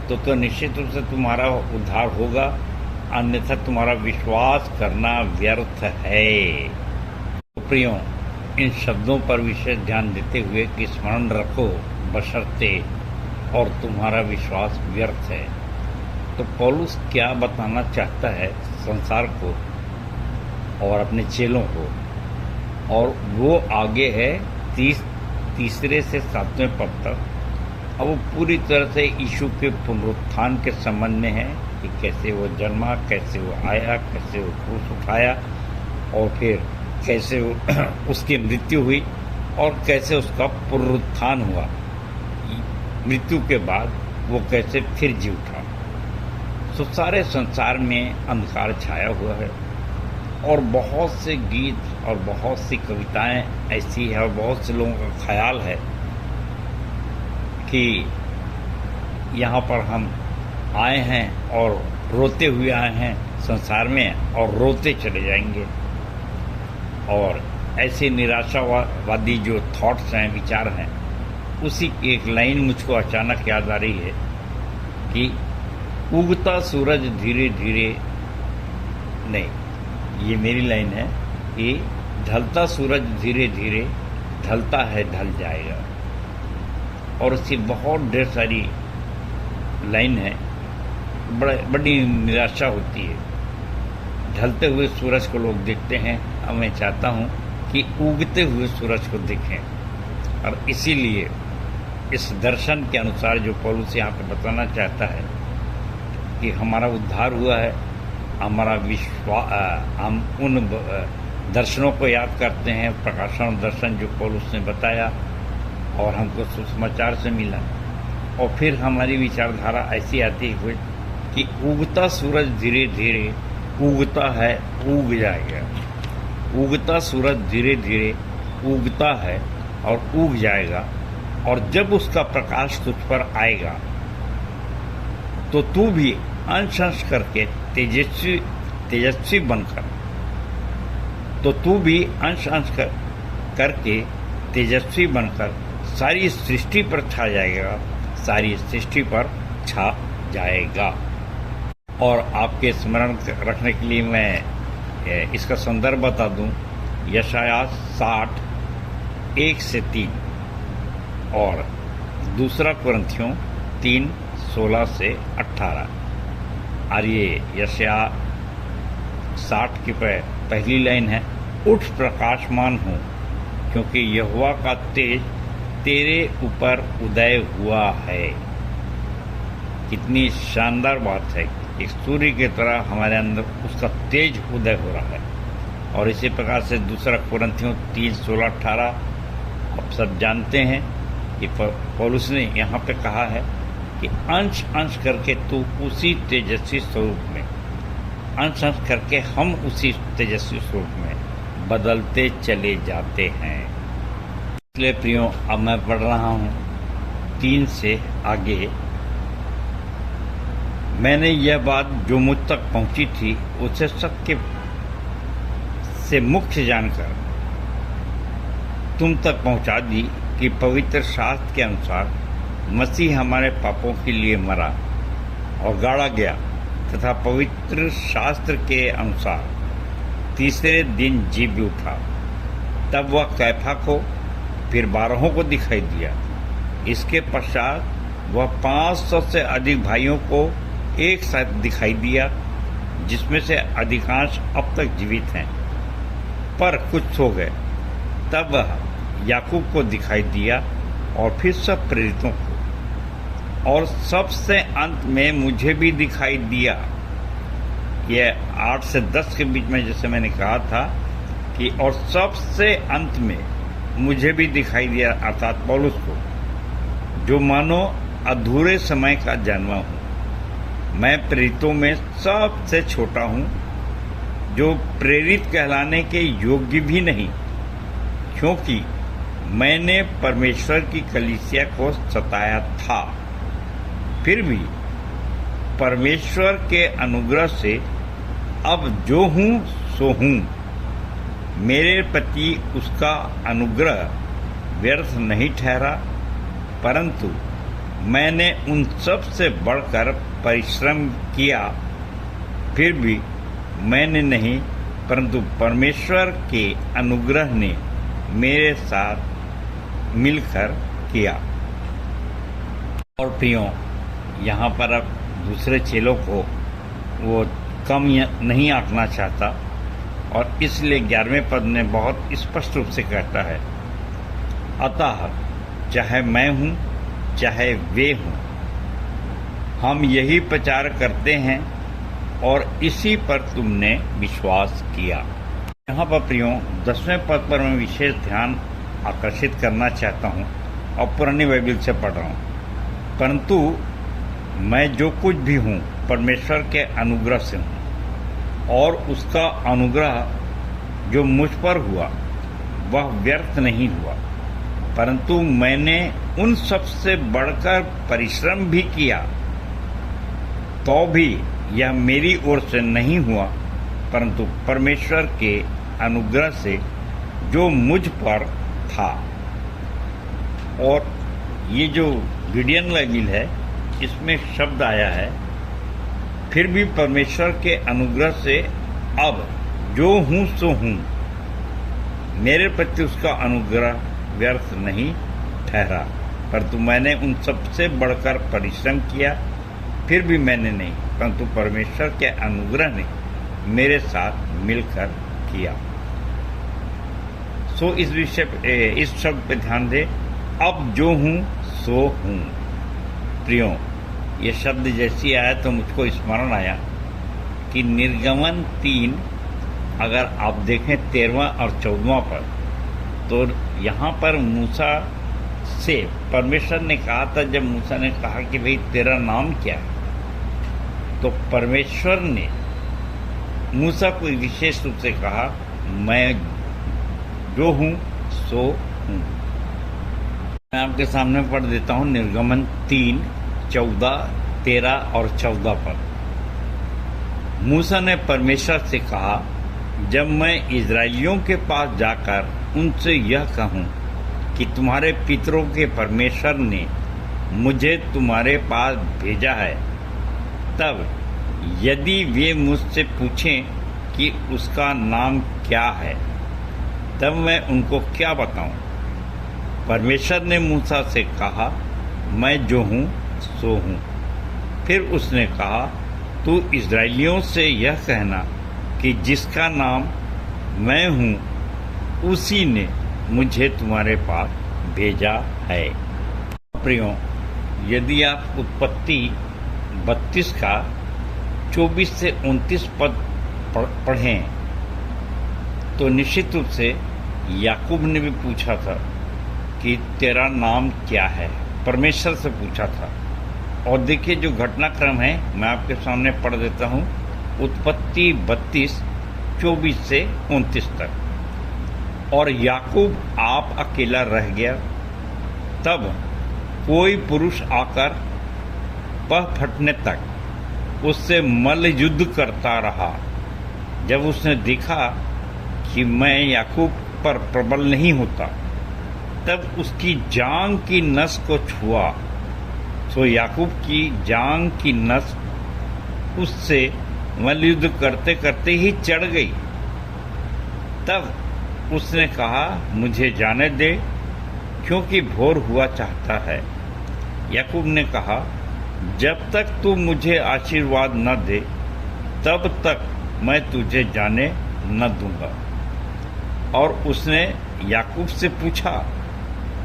तो निश्चित रूप से तुम्हारा उद्धार होगा, अन्यथा तुम्हारा विश्वास करना व्यर्थ है। तो प्रियो, इन शब्दों पर विशेष ध्यान देते हुए कि स्मरण रखो बशर्ते और तुम्हारा विश्वास व्यर्थ है, तो पौलुस क्या बताना चाहता है संसार को और अपने चेलों को, और वो आगे है 3 से 7वें पद तक। अब वो पूरी तरह से यीशु के पुनरुत्थान के संबंध में है कि कैसे वो जन्मा, कैसे वो आया, कैसे वो क्रूस उठाया, और फिर कैसे उसकी मृत्यु हुई और कैसे उसका पुनरुत्थान हुआ, मृत्यु के बाद वो कैसे फिर जी उठा। तो सारे संसार में अंधकार छाया हुआ है, और बहुत से गीत और बहुत सी कविताएं ऐसी है, और बहुत से लोगों का ख्याल है कि यहाँ पर हम आए हैं और रोते हुए आए हैं संसार में, और रोते चले जाएंगे। और ऐसे निराशावादी जो थॉट्स हैं, विचार हैं, उसी की एक लाइन मुझको अचानक याद आ रही है कि उगता सूरज धीरे धीरे, नहीं, ये मेरी लाइन है कि ढलता सूरज धीरे धीरे ढलता है, ढल जाएगा। और उसकी बहुत ढेर सारी लाइन है, बड़ी निराशा होती है। ढलते हुए सूरज को लोग देखते हैं, अब मैं चाहता हूँ कि उगते हुए सूरज को देखें। और इसीलिए इस दर्शन के अनुसार जो पौलुस यहाँ पे बताना चाहता है कि हमारा उद्धार हुआ है, हमारा हम उन दर्शनों को याद करते हैं, प्रकाशन दर्शन जो पौलुस ने बताया और हमको सुसमाचार से मिला। और फिर हमारी विचारधारा ऐसी आती है कि उगता सूरज धीरे धीरे उगता है, उग जाएगा। उगता सूरज धीरे धीरे उगता है और उग जाएगा, और जब उसका प्रकाश तुझ पर आएगा तो तू भी अंश अंश करके तेजस्वी बनकर, तो तू भी अंश अंश करके तेजस्वी बनकर सारी सृष्टि पर छा जाएगा, सारी सृष्टि पर छा जाएगा। और आपके स्मरण रखने के लिए मैं इसका संदर्भ बता दूं, यशायाह 60 1 से 3 और दूसरा कुरिन्थियों 3 16 से 18। और ये यशायाह 60 की पहली लाइन है, उठ प्रकाशमान हो, क्योंकि यहोवा का तेज तेरे ऊपर उदय हुआ है। कितनी शानदार बात है। एक सूर्य की तरह हमारे अंदर उसका तेज उदय हो रहा है। और इसी प्रकार से दूसरा कुरिन्थियों 3:16-18 आप सब जानते हैं कि पौलुस ने यहाँ पे कहा है कि अंश अंश करके तू उसी तेजस्वी स्वरूप में, अंश अंश करके हम उसी तेजस्वी स्वरूप में बदलते चले जाते हैं। इसलिए प्रियो, अब मैं पढ़ रहा हूँ 3 से आगे। मैंने यह बात जो मुझ तक पहुंची थी उसे सत्य से मुख्य जानकर तुम तक पहुंचा दी कि पवित्र शास्त्र के अनुसार मसीह हमारे पापों के लिए मरा और गाड़ा गया तथा पवित्र शास्त्र के अनुसार तीसरे दिन जी भी उठा। तब वह कैफा को फिर 12 को दिखाई दिया। इसके पश्चात वह 500 से अधिक भाइयों को एक साथ दिखाई दिया, जिसमें से अधिकांश अब तक जीवित हैं, पर कुछ सो गए। तब वह याकूब को दिखाई दिया और फिर सब प्रेरितों को, और सबसे अंत में मुझे भी दिखाई दिया। यह 8 से 10 के बीच में जैसे मैंने कहा था कि और सबसे अंत में मुझे भी दिखाई दिया, अर्थात पौलुस को, जो मानो अधूरे समय का जन्मा हूँ। मैं प्रेरितों में सबसे छोटा हूँ, जो प्रेरित कहलाने के योग्य भी नहीं, क्योंकि मैंने परमेश्वर की कलीसिया को सताया था। फिर भी परमेश्वर के अनुग्रह से अब जो हूँ सो हूँ। मेरे प्रति उसका अनुग्रह व्यर्थ नहीं ठहरा, परंतु मैंने उन सब से बढ़कर परिश्रम किया। फिर भी मैंने नहीं, परंतु परमेश्वर के अनुग्रह ने मेरे साथ मिलकर किया। और प्रियो, यहाँ पर अब दूसरे चेलों को वो कम नहीं आंकना चाहता, और इसलिए 11वें पद में बहुत स्पष्ट रूप से कहता है, अतः चाहे मैं हूँ चाहे वे हों, हम यही प्रचार करते हैं और इसी पर तुमने विश्वास किया। यहाँ पर प्रियो 10वें पद पर मैं विशेष ध्यान आकर्षित करना चाहता हूँ और पुरानी बाइबल से पढ़ रहा हूँ। परंतु मैं जो कुछ भी हूँ परमेश्वर के अनुग्रह से हूँ, और उसका अनुग्रह जो मुझ पर हुआ वह व्यर्थ नहीं हुआ, परंतु मैंने उन सब से बढ़कर परिश्रम भी किया, तो भी यह मेरी ओर से नहीं हुआ, परंतु परमेश्वर के अनुग्रह से जो मुझ पर था। और ये जो गिडियन बाइबल है, इसमें शब्द आया है, फिर भी परमेश्वर के अनुग्रह से अब जो हूँ सो हूँ। मेरे प्रति उसका अनुग्रह व्यर्थ नहीं ठहरा, परंतु मैंने उन सबसे बढ़कर परिश्रम किया। फिर भी मैंने नहीं, परंतु परमेश्वर के अनुग्रह ने मेरे साथ मिलकर किया। सो इस शब्द पे ध्यान दे, अब जो हूँ सो हूँ। प्रियो, ये शब्द जैसी आया तो मुझको स्मरण आया कि निर्गमन 3 अगर आप देखें 13वां और 14वां पद, तो यहाँ पर मूसा से परमेश्वर ने कहा था, जब मूसा ने कहा कि भाई तेरा नाम क्या है, तो परमेश्वर ने मूसा को विशेष रूप से कहा, मैं जो हूँ सो हूँ। मैं आपके सामने पढ़ देता हूँ निर्गमन 3, 14, 13 और 14 पद। मूसा ने परमेश्वर से कहा, जब मैं इजराइलियों के पास जाकर उनसे यह कहूँ कि तुम्हारे पितरों के परमेश्वर ने मुझे तुम्हारे पास भेजा है, तब यदि वे मुझसे पूछें कि उसका नाम क्या है, तब मैं उनको क्या बताऊं? परमेश्वर ने मूसा से कहा, मैं जो हूँ सो हूँ। फिर उसने कहा, तू इजराइलियों से यह कहना कि जिसका नाम मैं हूँ उसी ने मुझे तुम्हारे पास भेजा है। प्रियो, यदि आप उत्पत्ति 32 का 24 से 29 पद पढ़ें तो निश्चित रूप से याकूब ने भी पूछा था कि तेरा नाम क्या है, परमेश्वर से पूछा था। और देखिए जो घटनाक्रम है मैं आपके सामने पढ़ देता हूँ। उत्पत्ति 32 24 से 29 तक। और याकूब आप अकेला रह गया, तब कोई पुरुष आकर पह फटने तक उससे मल्ल युद्ध करता रहा। जब उसने देखा कि मैं याकूब पर प्रबल नहीं होता, तब उसकी जांघ की नस को छुआ, तो याकूब की जांघ की नस उससे मल्ल युद्ध करते करते ही चढ़ गई। तब उसने कहा, मुझे जाने दे, क्योंकि भोर हुआ चाहता है। याकूब ने कहा, जब तक तू मुझे आशीर्वाद न दे तब तक मैं तुझे जाने न दूंगा। और उसने याकूब से पूछा,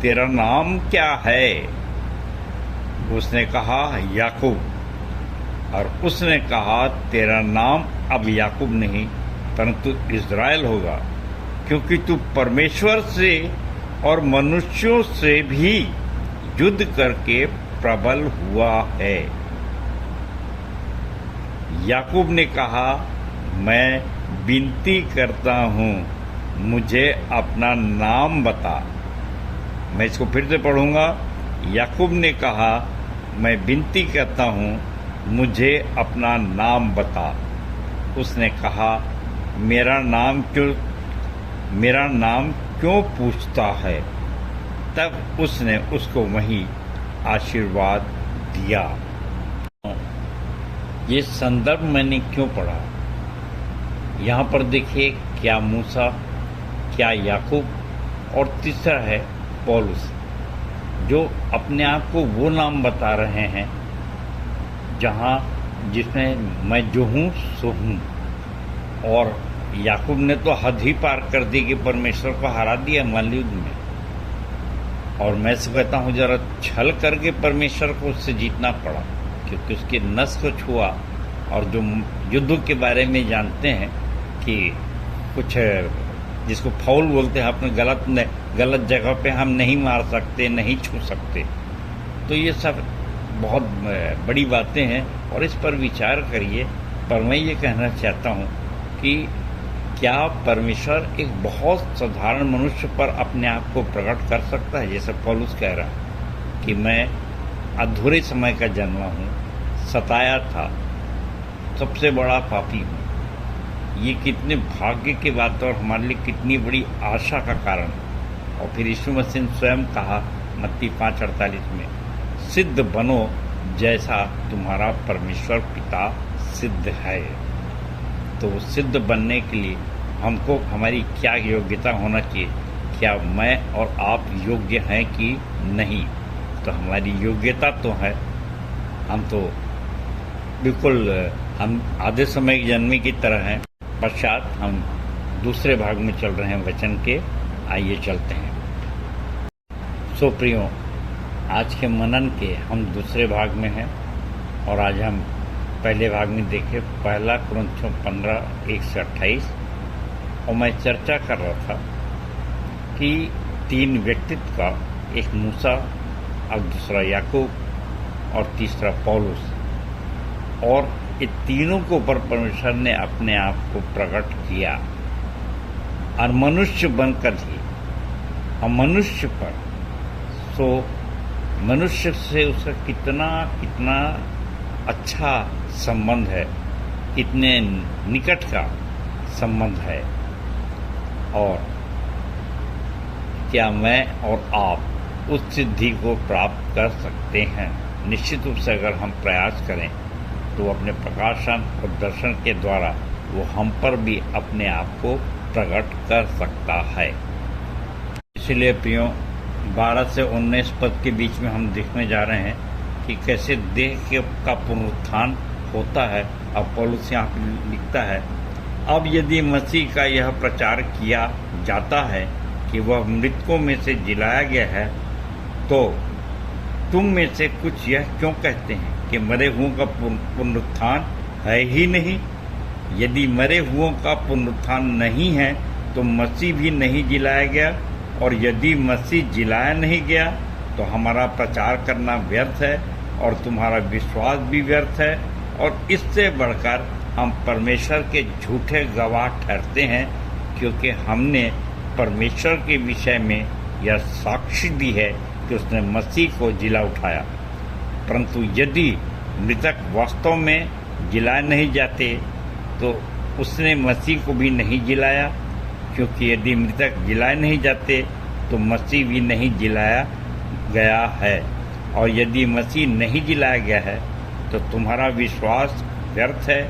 तेरा नाम क्या है? उसने कहा, याकूब। और उसने कहा, तेरा नाम अब याकूब नहीं परंतु इज़राइल होगा, क्योंकि तू परमेश्वर से और मनुष्यों से भी युद्ध करके प्रबल हुआ है। याकूब ने कहा, मैं विनती करता हूँ, मुझे अपना नाम बता। मैं इसको फिर से पढ़ूंगा। याकूब ने कहा, मैं विनती करता हूँ, मुझे अपना नाम बता। उसने कहा, मेरा नाम क्यों पूछता है? तब उसने उसको वहीं आशीर्वाद दिया। ये संदर्भ मैंने क्यों पढ़ा? यहाँ पर देखिए, क्या मूसा, क्या याकूब, और तीसरा है पौलुस, जो अपने आप को वो नाम बता रहे हैं जिसमें मैं जो हूँ सो हूँ। और याकूब ने तो हद ही पार कर दी कि परमेश्वर को हरा दिया मल्ल युद्ध में। और मैं से कहता हूँ, जरा छल करके परमेश्वर को उससे जीतना पड़ा, क्योंकि उसके नस को छुआ। और जो युद्ध के बारे में जानते हैं कि कुछ जिसको फाउल बोलते हैं, अपने गलत जगह पे हम नहीं मार सकते, नहीं छू सकते। तो ये सब बहुत बड़ी बातें हैं और इस पर विचार करिए। पर मैं ये कहना चाहता हूँ कि क्या परमेश्वर एक बहुत साधारण मनुष्य पर अपने आप को प्रकट कर सकता है? जैसे पौलुस कह रहा है कि मैं अधूरे समय का जन्मा हूँ, सताया था, सबसे बड़ा पापी हूँ। ये कितने भाग्य की बात है और हमारे लिए कितनी बड़ी आशा का कारण। और फिर यीशु मसीह ने स्वयं कहा मत्ती 5:48 में, सिद्ध बनो जैसा तुम्हारा परमेश्वर पिता सिद्ध है। तो सिद्ध बनने के लिए हमको हमारी क्या योग्यता होना चाहिए? क्या मैं और आप योग्य हैं कि नहीं? तो हमारी योग्यता तो है, हम तो बिल्कुल हम आधे समय की जन्मी की तरह हैं। पश्चात हम दूसरे भाग में चल रहे हैं वचन के, आइए चलते हैं। सो प्रियो, आज के मनन के हम दूसरे भाग में हैं और आज हम पहले भाग में देखे 1 कुरिन्थियों 15:1-28। और मैं चर्चा कर रहा था कि 3 व्यक्तित्व का, एक मूसा, अब दूसरा याकूब और तीसरा पौलुस, और ये तीनों के ऊपर परमेश्वर ने अपने आप को प्रकट किया और मनुष्य बनकर ही। और मनुष्य पर सो मनुष्य से उसका कितना अच्छा संबंध है, कितने निकट का संबंध है। और क्या मैं और आप उस सिद्धि को प्राप्त कर सकते हैं? निश्चित रूप से अगर हम प्रयास करें तो अपने प्रकाशन और दर्शन के द्वारा वो हम पर भी अपने आप को प्रकट कर सकता है। इसलिए प्रियो, 12 से 19 पद के बीच में हम देखने जा रहे हैं कि कैसे देह का पुनरुत्थान होता है। अब पौलुस यहाँ पे लिखता है, अब यदि मसीह का यह प्रचार किया जाता है कि वह मृतकों में से जिलाया गया है, तो तुम में से कुछ यह क्यों कहते हैं कि मरे हुओं का पुनरुत्थान है ही नहीं? यदि मरे हुओं का पुनरुत्थान नहीं है तो मसीह भी नहीं जिलाया गया, और यदि मसीह जिलाया नहीं गया तो हमारा प्रचार करना व्यर्थ है और तुम्हारा विश्वास भी व्यर्थ है, और इससे बढ़कर हम परमेश्वर के झूठे गवाह ठहरते हैं, क्योंकि हमने परमेश्वर के विषय में यह साक्षी दी है कि उसने मसीह को जिला उठाया। परंतु यदि मृतक वास्तव में जिलाए नहीं जाते तो उसने मसीह को भी नहीं जिलाया, क्योंकि यदि मृतक जिलाए नहीं जाते तो मसीह भी नहीं जिलाया गया है, और यदि मसीह नहीं जिलाया गया है तो तुम्हारा विश्वास व्यर्थ है।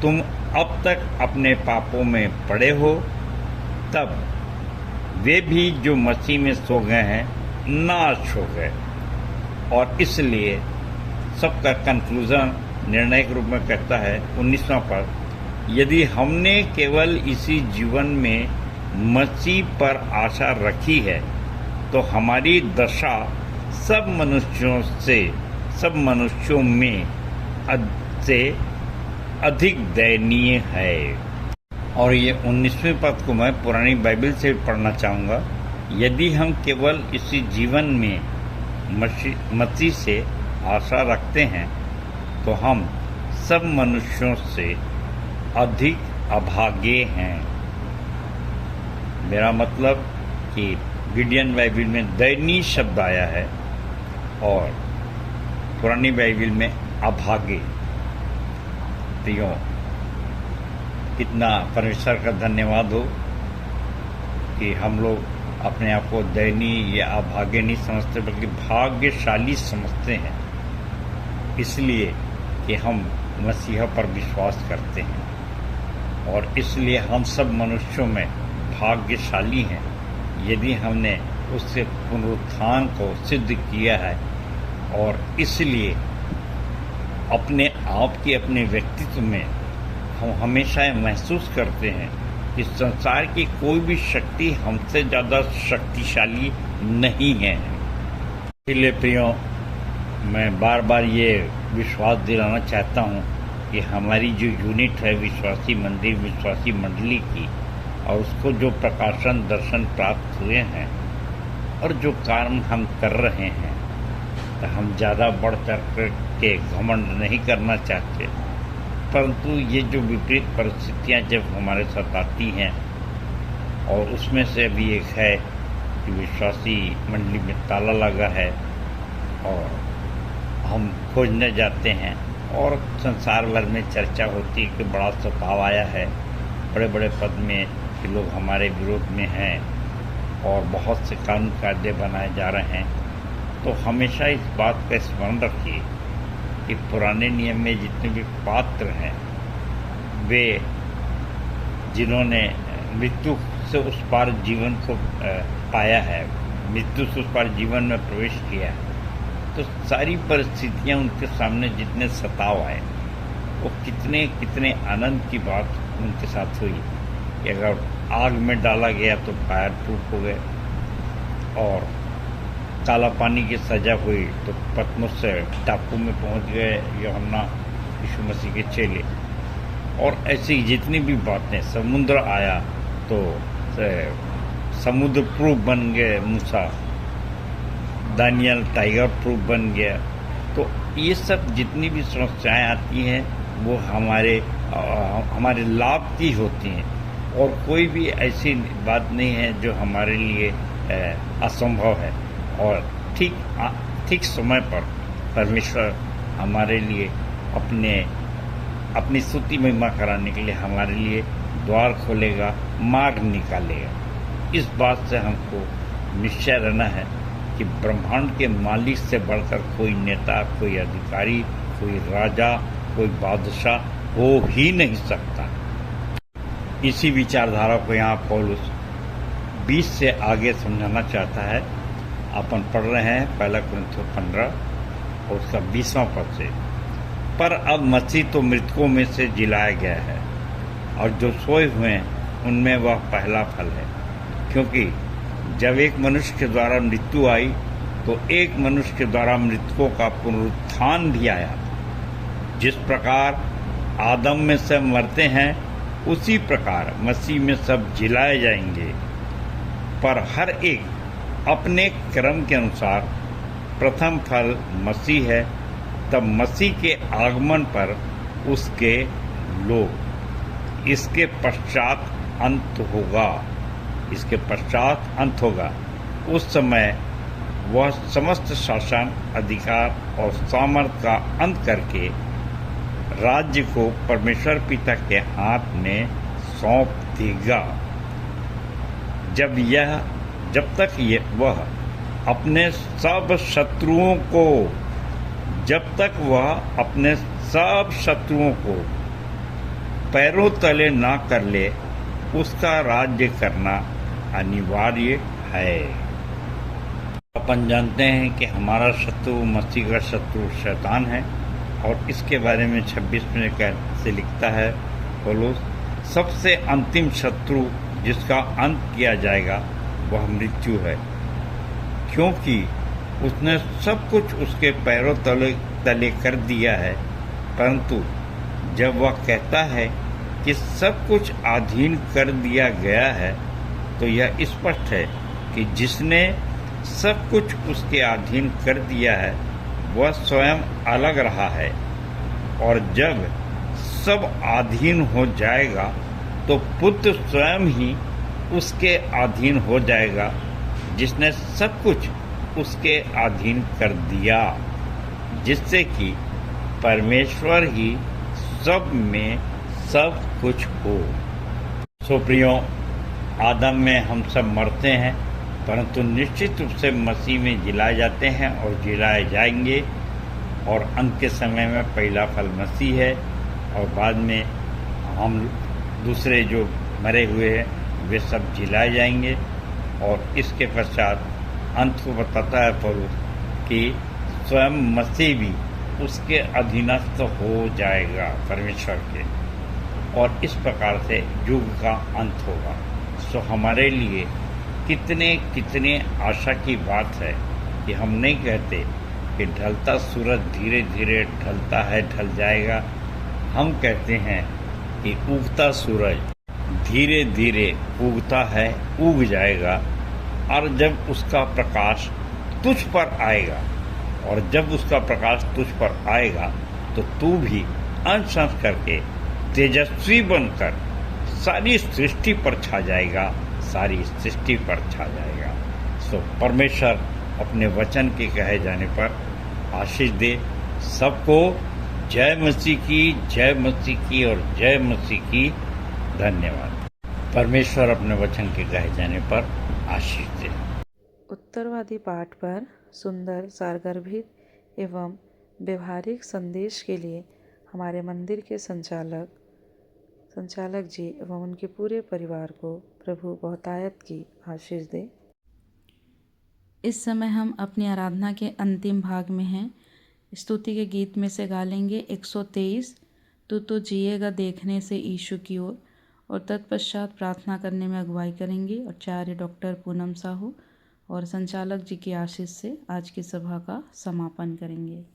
तुम अब तक अपने पापों में पड़े हो, तब वे भी जो मसीह में सो गए हैं नाश हो गए। और इसलिए सबका कंक्लूजन निर्णायक रूप में कहता है 19वां पद, यदि हमने केवल इसी जीवन में मसीह पर आशा रखी है तो हमारी दशा सब मनुष्यों में से अधिक दयनीय है। और ये 19वें पद को मैं पुरानी बाइबल से पढ़ना चाहूँगा। यदि हम केवल इसी जीवन में मसीह से आशा रखते हैं तो हम सब मनुष्यों से अधिक अभागे हैं। मेरा मतलब कि गिडियन बाइबल में दयनीय शब्द आया है और पुरानी बाइबल में अभागे। प्रियो, कितना परमेश्वर का धन्यवाद हो कि हम लोग अपने आप को दयनीय या अभागे नहीं समझते बल्कि भाग्यशाली समझते हैं, इसलिए कि हम मसीह पर विश्वास करते हैं। और इसलिए हम सब मनुष्यों में भाग्यशाली हैं यदि हमने उससे पुनरुत्थान को सिद्ध किया है। और इसलिए अपने आप के अपने व्यक्तित्व में हम हमेशा ये महसूस करते हैं कि संसार की कोई भी शक्ति हमसे ज़्यादा शक्तिशाली नहीं है। इसलिए प्रियो, मैं बार बार ये विश्वास दिलाना चाहता हूँ कि हमारी जो यूनिट है विश्वासी मंदिर, विश्वासी मंडली की, और उसको जो प्रकाशन दर्शन प्राप्त हुए हैं और जो काम हम कर रहे हैं, तो हम ज़्यादा बढ़ चढ़ के घमंड नहीं करना चाहते, परंतु ये जो विपरीत परिस्थितियाँ जब हमारे साथ आती हैं, और उसमें से अभी एक है कि विश्वासी मंडली में ताला लगा है और हम खोजने जाते हैं और संसार भर में चर्चा होती है कि बड़ा सताव आया है, बड़े बड़े पद में कि लोग हमारे विरोध में हैं और बहुत से कानून कायदे बनाए जा रहे हैं। तो हमेशा इस बात का स्मरण रखिए कि पुराने नियम में जितने भी पात्र हैं, वे जिन्होंने मृत्यु से उस पार जीवन को पाया है, मृत्यु से उस पार जीवन में प्रवेश किया है, तो सारी परिस्थितियां उनके सामने जितने सताव आए, वो कितने कितने आनंद की बात उनके साथ हुई कि अगर आग में डाला गया तो फायर प्रूफ हो गए, और काला पानी की सजा हुई तो पतमुस से टापू में पहुंच गए यूहन्ना यीशु मसीह के चेले। और ऐसी जितनी भी बातें, समुद्र आया तो समुद्र प्रूफ बन गए मूसा, दानियल टाइगर प्रूफ बन गया। तो ये सब जितनी भी समस्याएं आती हैं वो हमारे लाभ की होती हैं, और कोई भी ऐसी बात नहीं है जो हमारे लिए असंभव है। और ठीक समय पर परमेश्वर हमारे लिए अपनी स्तुति महिमा कराने के लिए हमारे लिए द्वार खोलेगा, मार्ग निकालेगा। इस बात से हमको निश्चय रहना है कि ब्रह्मांड के मालिक से बढ़कर कोई नेता, कोई अधिकारी, कोई राजा, कोई बादशाह हो ही नहीं सकता। इसी विचारधारा को यहाँ पौलुस 20 से आगे समझाना चाहता है। अपन पढ़ रहे हैं 1 कुरिन्थियों 15 और उसका 20वां पद से। पर अब मसीह तो मृतकों में से जिलाया गया है, और जो सोए हुए हैं उनमें वह पहला फल है। क्योंकि जब एक मनुष्य के द्वारा मृत्यु आई तो एक मनुष्य के द्वारा मृतकों का पुनरुत्थान भी आया। जिस प्रकार आदम में सब मरते हैं उसी प्रकार मसीह में सब जिलाए जाएंगे, पर हर एक अपने क्रम के अनुसार। प्रथम फल मसीह है, तब मसीह के आगमन पर उसके लोग। इसके पश्चात अंत होगा, इसके पश्चात अंत होगा। उस समय वह समस्त शासन, अधिकार और सामर्थ का अंत करके राज्य को परमेश्वर पिता के हाथ में सौंप देगा। जब तक वह अपने सब शत्रुओं को पैरों तले ना कर ले, उसका राज्य करना अनिवार्य है। अपन जानते हैं कि हमारा शत्रु, मसीह का शत्रु शैतान है, और इसके बारे में 26 में से लिखता है पौलुस, सबसे अंतिम शत्रु जिसका अंत किया जाएगा वह मृत्यु है, क्योंकि उसने सब कुछ उसके पैरों तले कर दिया है। परंतु जब वह कहता है कि सब कुछ अधीन कर दिया गया है, तो यह स्पष्ट है कि जिसने सब कुछ उसके अधीन कर दिया है वह स्वयं अलग रहा है, और जब सब अधीन हो जाएगा तो पुत्र स्वयं ही उसके अधीन हो जाएगा, जिसने सब कुछ उसके अधीन कर दिया, जिससे कि परमेश्वर ही सब में सब कुछ हो। सो प्रियो, आदम में हम सब मरते हैं, परंतु निश्चित रूप से मसीह में जिलाए जाते हैं और जिलाए जाएंगे। और अंत के समय में पहला फल मसीह है, और बाद में हम दूसरे जो मरे हुए हैं वे सब जिलाए जाएंगे। और इसके पश्चात अंत को बताता है पौलुस कि स्वयं मसीह भी उसके अधीनस्थ हो जाएगा परमेश्वर के, और इस प्रकार से युग का अंत होगा। सो हमारे लिए कितने आशा की बात है कि हम नहीं कहते कि ढलता सूरज धीरे धीरे ढलता है, ढल जाएगा। हम कहते हैं कि उगता सूरज धीरे धीरे उगता है, उग जाएगा, और जब उसका प्रकाश तुझ पर आएगा, और जब उसका प्रकाश तुझ पर आएगा तो तू भी अंश अंश करके तेजस्वी बनकर सारी सृष्टि पर छा जाएगा, सारी सृष्टि पर छा जाएगा। सो परमेश्वर अपने वचन के कहे जाने पर आशीष दे सबको। जय मसीह की, जय मसीह की और जय मसीह की। धन्यवाद। परमेश्वर अपने वचन के कहे जाने पर आशीष दे। उत्तरवादी पाठ पर सुंदर, सारगर्भित एवं व्यवहारिक संदेश के लिए हमारे मंदिर के संचालक जी एवं उनके पूरे परिवार को प्रभु बहुतायत की आशीष दे। इस समय हम अपनी आराधना के अंतिम भाग में हैं। स्तुति के गीत में से गा लेंगे 123 तू तो जिएगा देखने से यीशु की ओर, और तत्पश्चात प्रार्थना करने में अगुवाई करेंगे आचार्य डॉक्टर पूनम साहू, और संचालक जी की आशीष से आज की सभा का समापन करेंगे।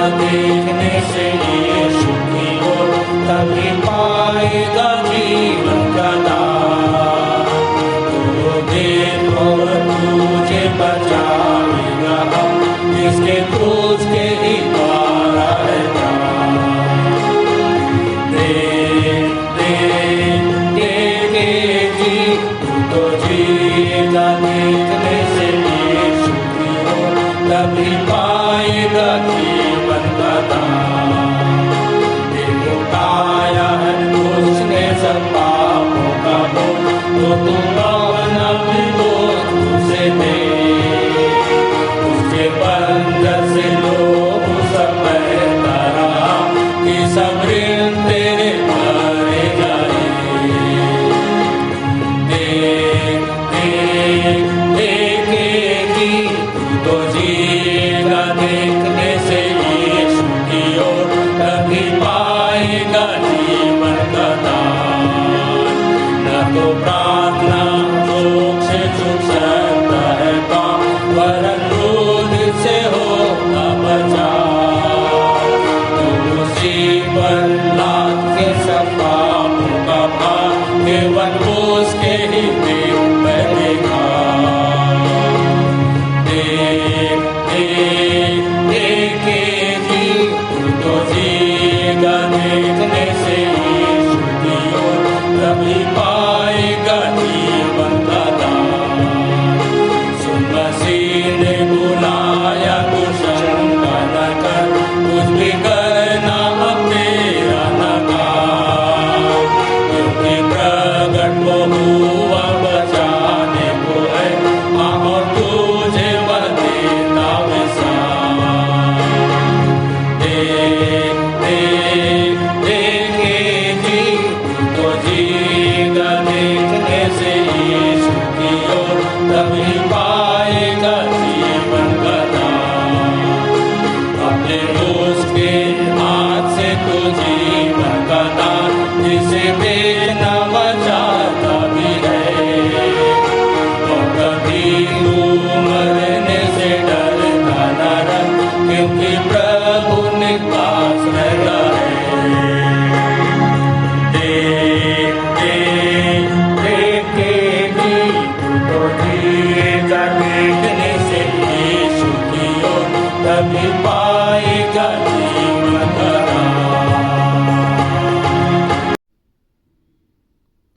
देखने से यीशु की ओर, तभी पाएगा जीवन का दान। तू देख और तुझे बचाएगा, इसके क्रूस के ही द्वारा है। देखने से यीशु की ओर तभी पाएगा जीवन का दान। सुन मसीह ने बुलाया तो शंका न कर, कुछ भी करना अब तेरा नकार, क्योंकि प्रगट वो हुआ बचाने को है, हाँ और तुझे वह देता विसार। देख देख देखे जी तो जीगा देखने से यीशु की ओर तभी पाएगा जीवन का दान। अपने दोस्त के हाथ से तो जीवन का दान, जिसे देना बचाता भी है, और कभी तू मरने से डरता न रह, क्योंकि प्रभु निवास रहता है। देख देख देखेगी तो जीएगा देखने से यीशु की ओर तभी पाएगा जीवन का दान।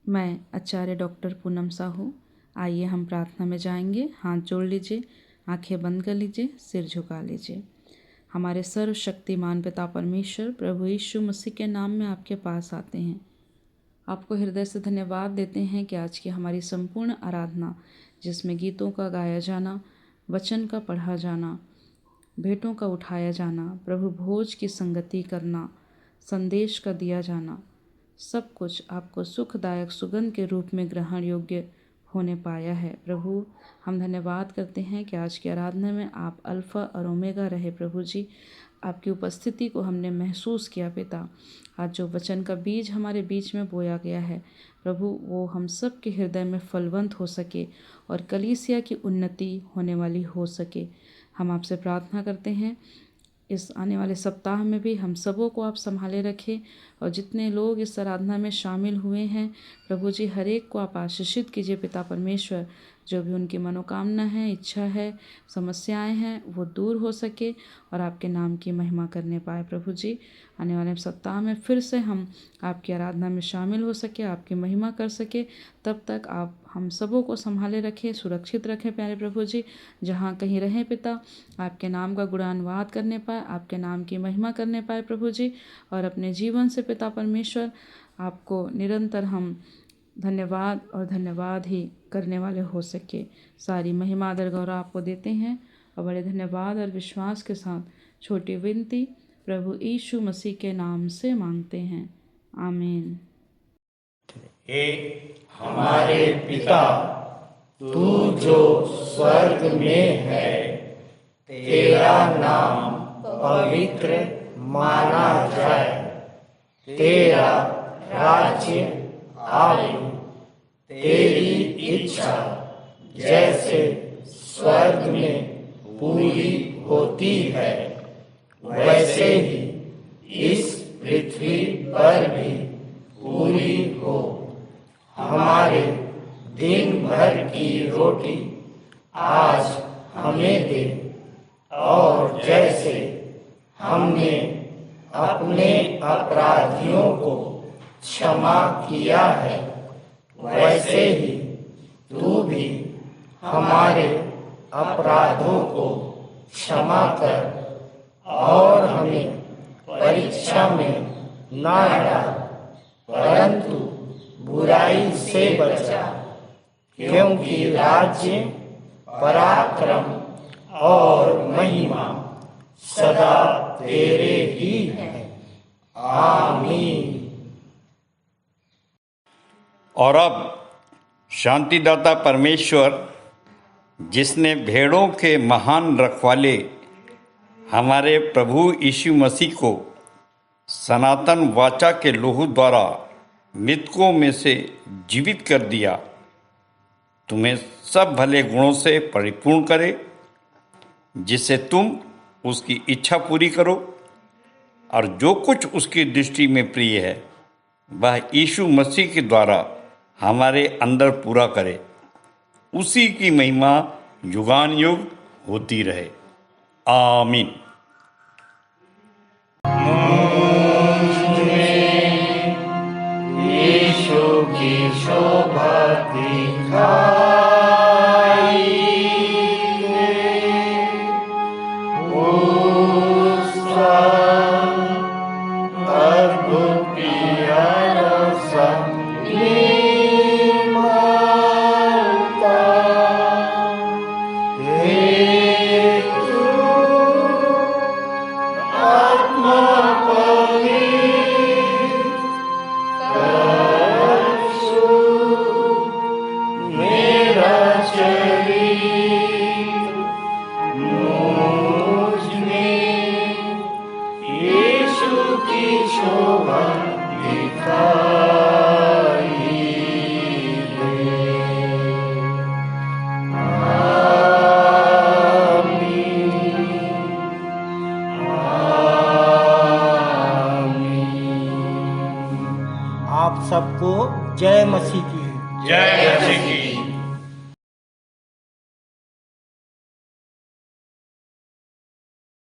मैं आचार्य डॉक्टर पूनम साहू। आइए हम प्रार्थना में जाएंगे। हाथ जोड़ लीजिए, आंखें बंद कर लीजिए, सिर झुका लीजिए। हमारे सर्वशक्तिमान पिता परमेश्वर प्रभु यीशु मसीह के नाम में आपके पास आते हैं। आपको हृदय से धन्यवाद देते हैं कि आज की हमारी संपूर्ण आराधना, जिसमें गीतों का गाया जाना, वचन का पढ़ा जाना, भेंटों का उठाया जाना, प्रभु भोज की संगति करना, संदेश का दिया जाना, सब कुछ आपको सुखदायक सुगंध के रूप में ग्रहण योग्य होने पाया है। प्रभु हम धन्यवाद करते हैं कि आज की आराधना में आप अल्फ़ा और ओमेगा रहे। प्रभु जी, आपकी उपस्थिति को हमने महसूस किया पिता। आज जो वचन का बीज हमारे बीच में बोया गया है प्रभु, वो हम सब के हृदय में फलवंत हो सके और कलीसिया की उन्नति होने वाली हो सके। हम आपसे प्रार्थना करते हैं इस आने वाले सप्ताह में भी हम सबों को आप संभाले रखें, और जितने लोग इस आराधना में शामिल हुए हैं प्रभु जी, हर एक को आप आशीषित कीजिए पिता परमेश्वर। जो भी उनकी मनोकामना है, इच्छा है, समस्याएं हैं, वो दूर हो सके और आपके नाम की महिमा करने पाए। प्रभु जी, आने वाले सप्ताह में फिर से हम आपकी आराधना में शामिल हो सके, आपकी महिमा कर सके। तब तक आप हम सबों को संभाले रखें, सुरक्षित रखें प्यारे प्रभु जी। जहाँ कहीं रहें पिता, आपके नाम का गुणानुवाद करने पाए, आपके नाम की महिमा करने पाए प्रभु जी। और अपने जीवन से पिता परमेश्वर आपको निरंतर हम धन्यवाद और धन्यवाद ही करने वाले हो सके। सारी महिमा आदर गौरव आपको देते हैं और बड़े धन्यवाद और विश्वास के साथ छोटी विनती प्रभु यीशु मसीह के नाम से मांगते हैं, आमीन। हे हमारे पिता, तू जो स्वर्ग में है, तेरा नाम पवित्र माना जाए, तेरा राज्य आए, तेरी इच्छा जैसे स्वर्ग में पूरी होती है, वैसे ही इस पृथ्वी पर भी पूरी हो। हमारे दिन भर की रोटी आज हमें दे, और जैसे हमने अपने अपराधियों को क्षमा किया है, वैसे ही तू भी हमारे अपराधों को क्षमा कर, और हमें परीक्षा में न डाल, परंतु बुराई से बचा, क्योंकि राज्य, पराक्रम और महिमा सदा तेरे ही है। आमीन। और अब शांतिदाता परमेश्वर, जिसने भेड़ों के महान रखवाले हमारे प्रभु यीशु मसीह को सनातन वाचा के लोहू द्वारा मृतकों में से जीवित कर दिया, तुम्हें सब भले गुणों से परिपूर्ण करे, जिससे तुम उसकी इच्छा पूरी करो और जो कुछ उसकी दृष्टि में प्रिय है वह यीशु मसीह के द्वारा हमारे अंदर पूरा करे। उसी की महिमा युगान युग होती रहे। आमीन। दिखाई दे, उसका अद्भुत प्यारा सा निर्मलता, हे तू आत्मा मेरा शरीर मुझ में यीशु की शोभा दिखाई दे। आमीन, आमीन। आप सबको जय मसीह की। जय मसीह की।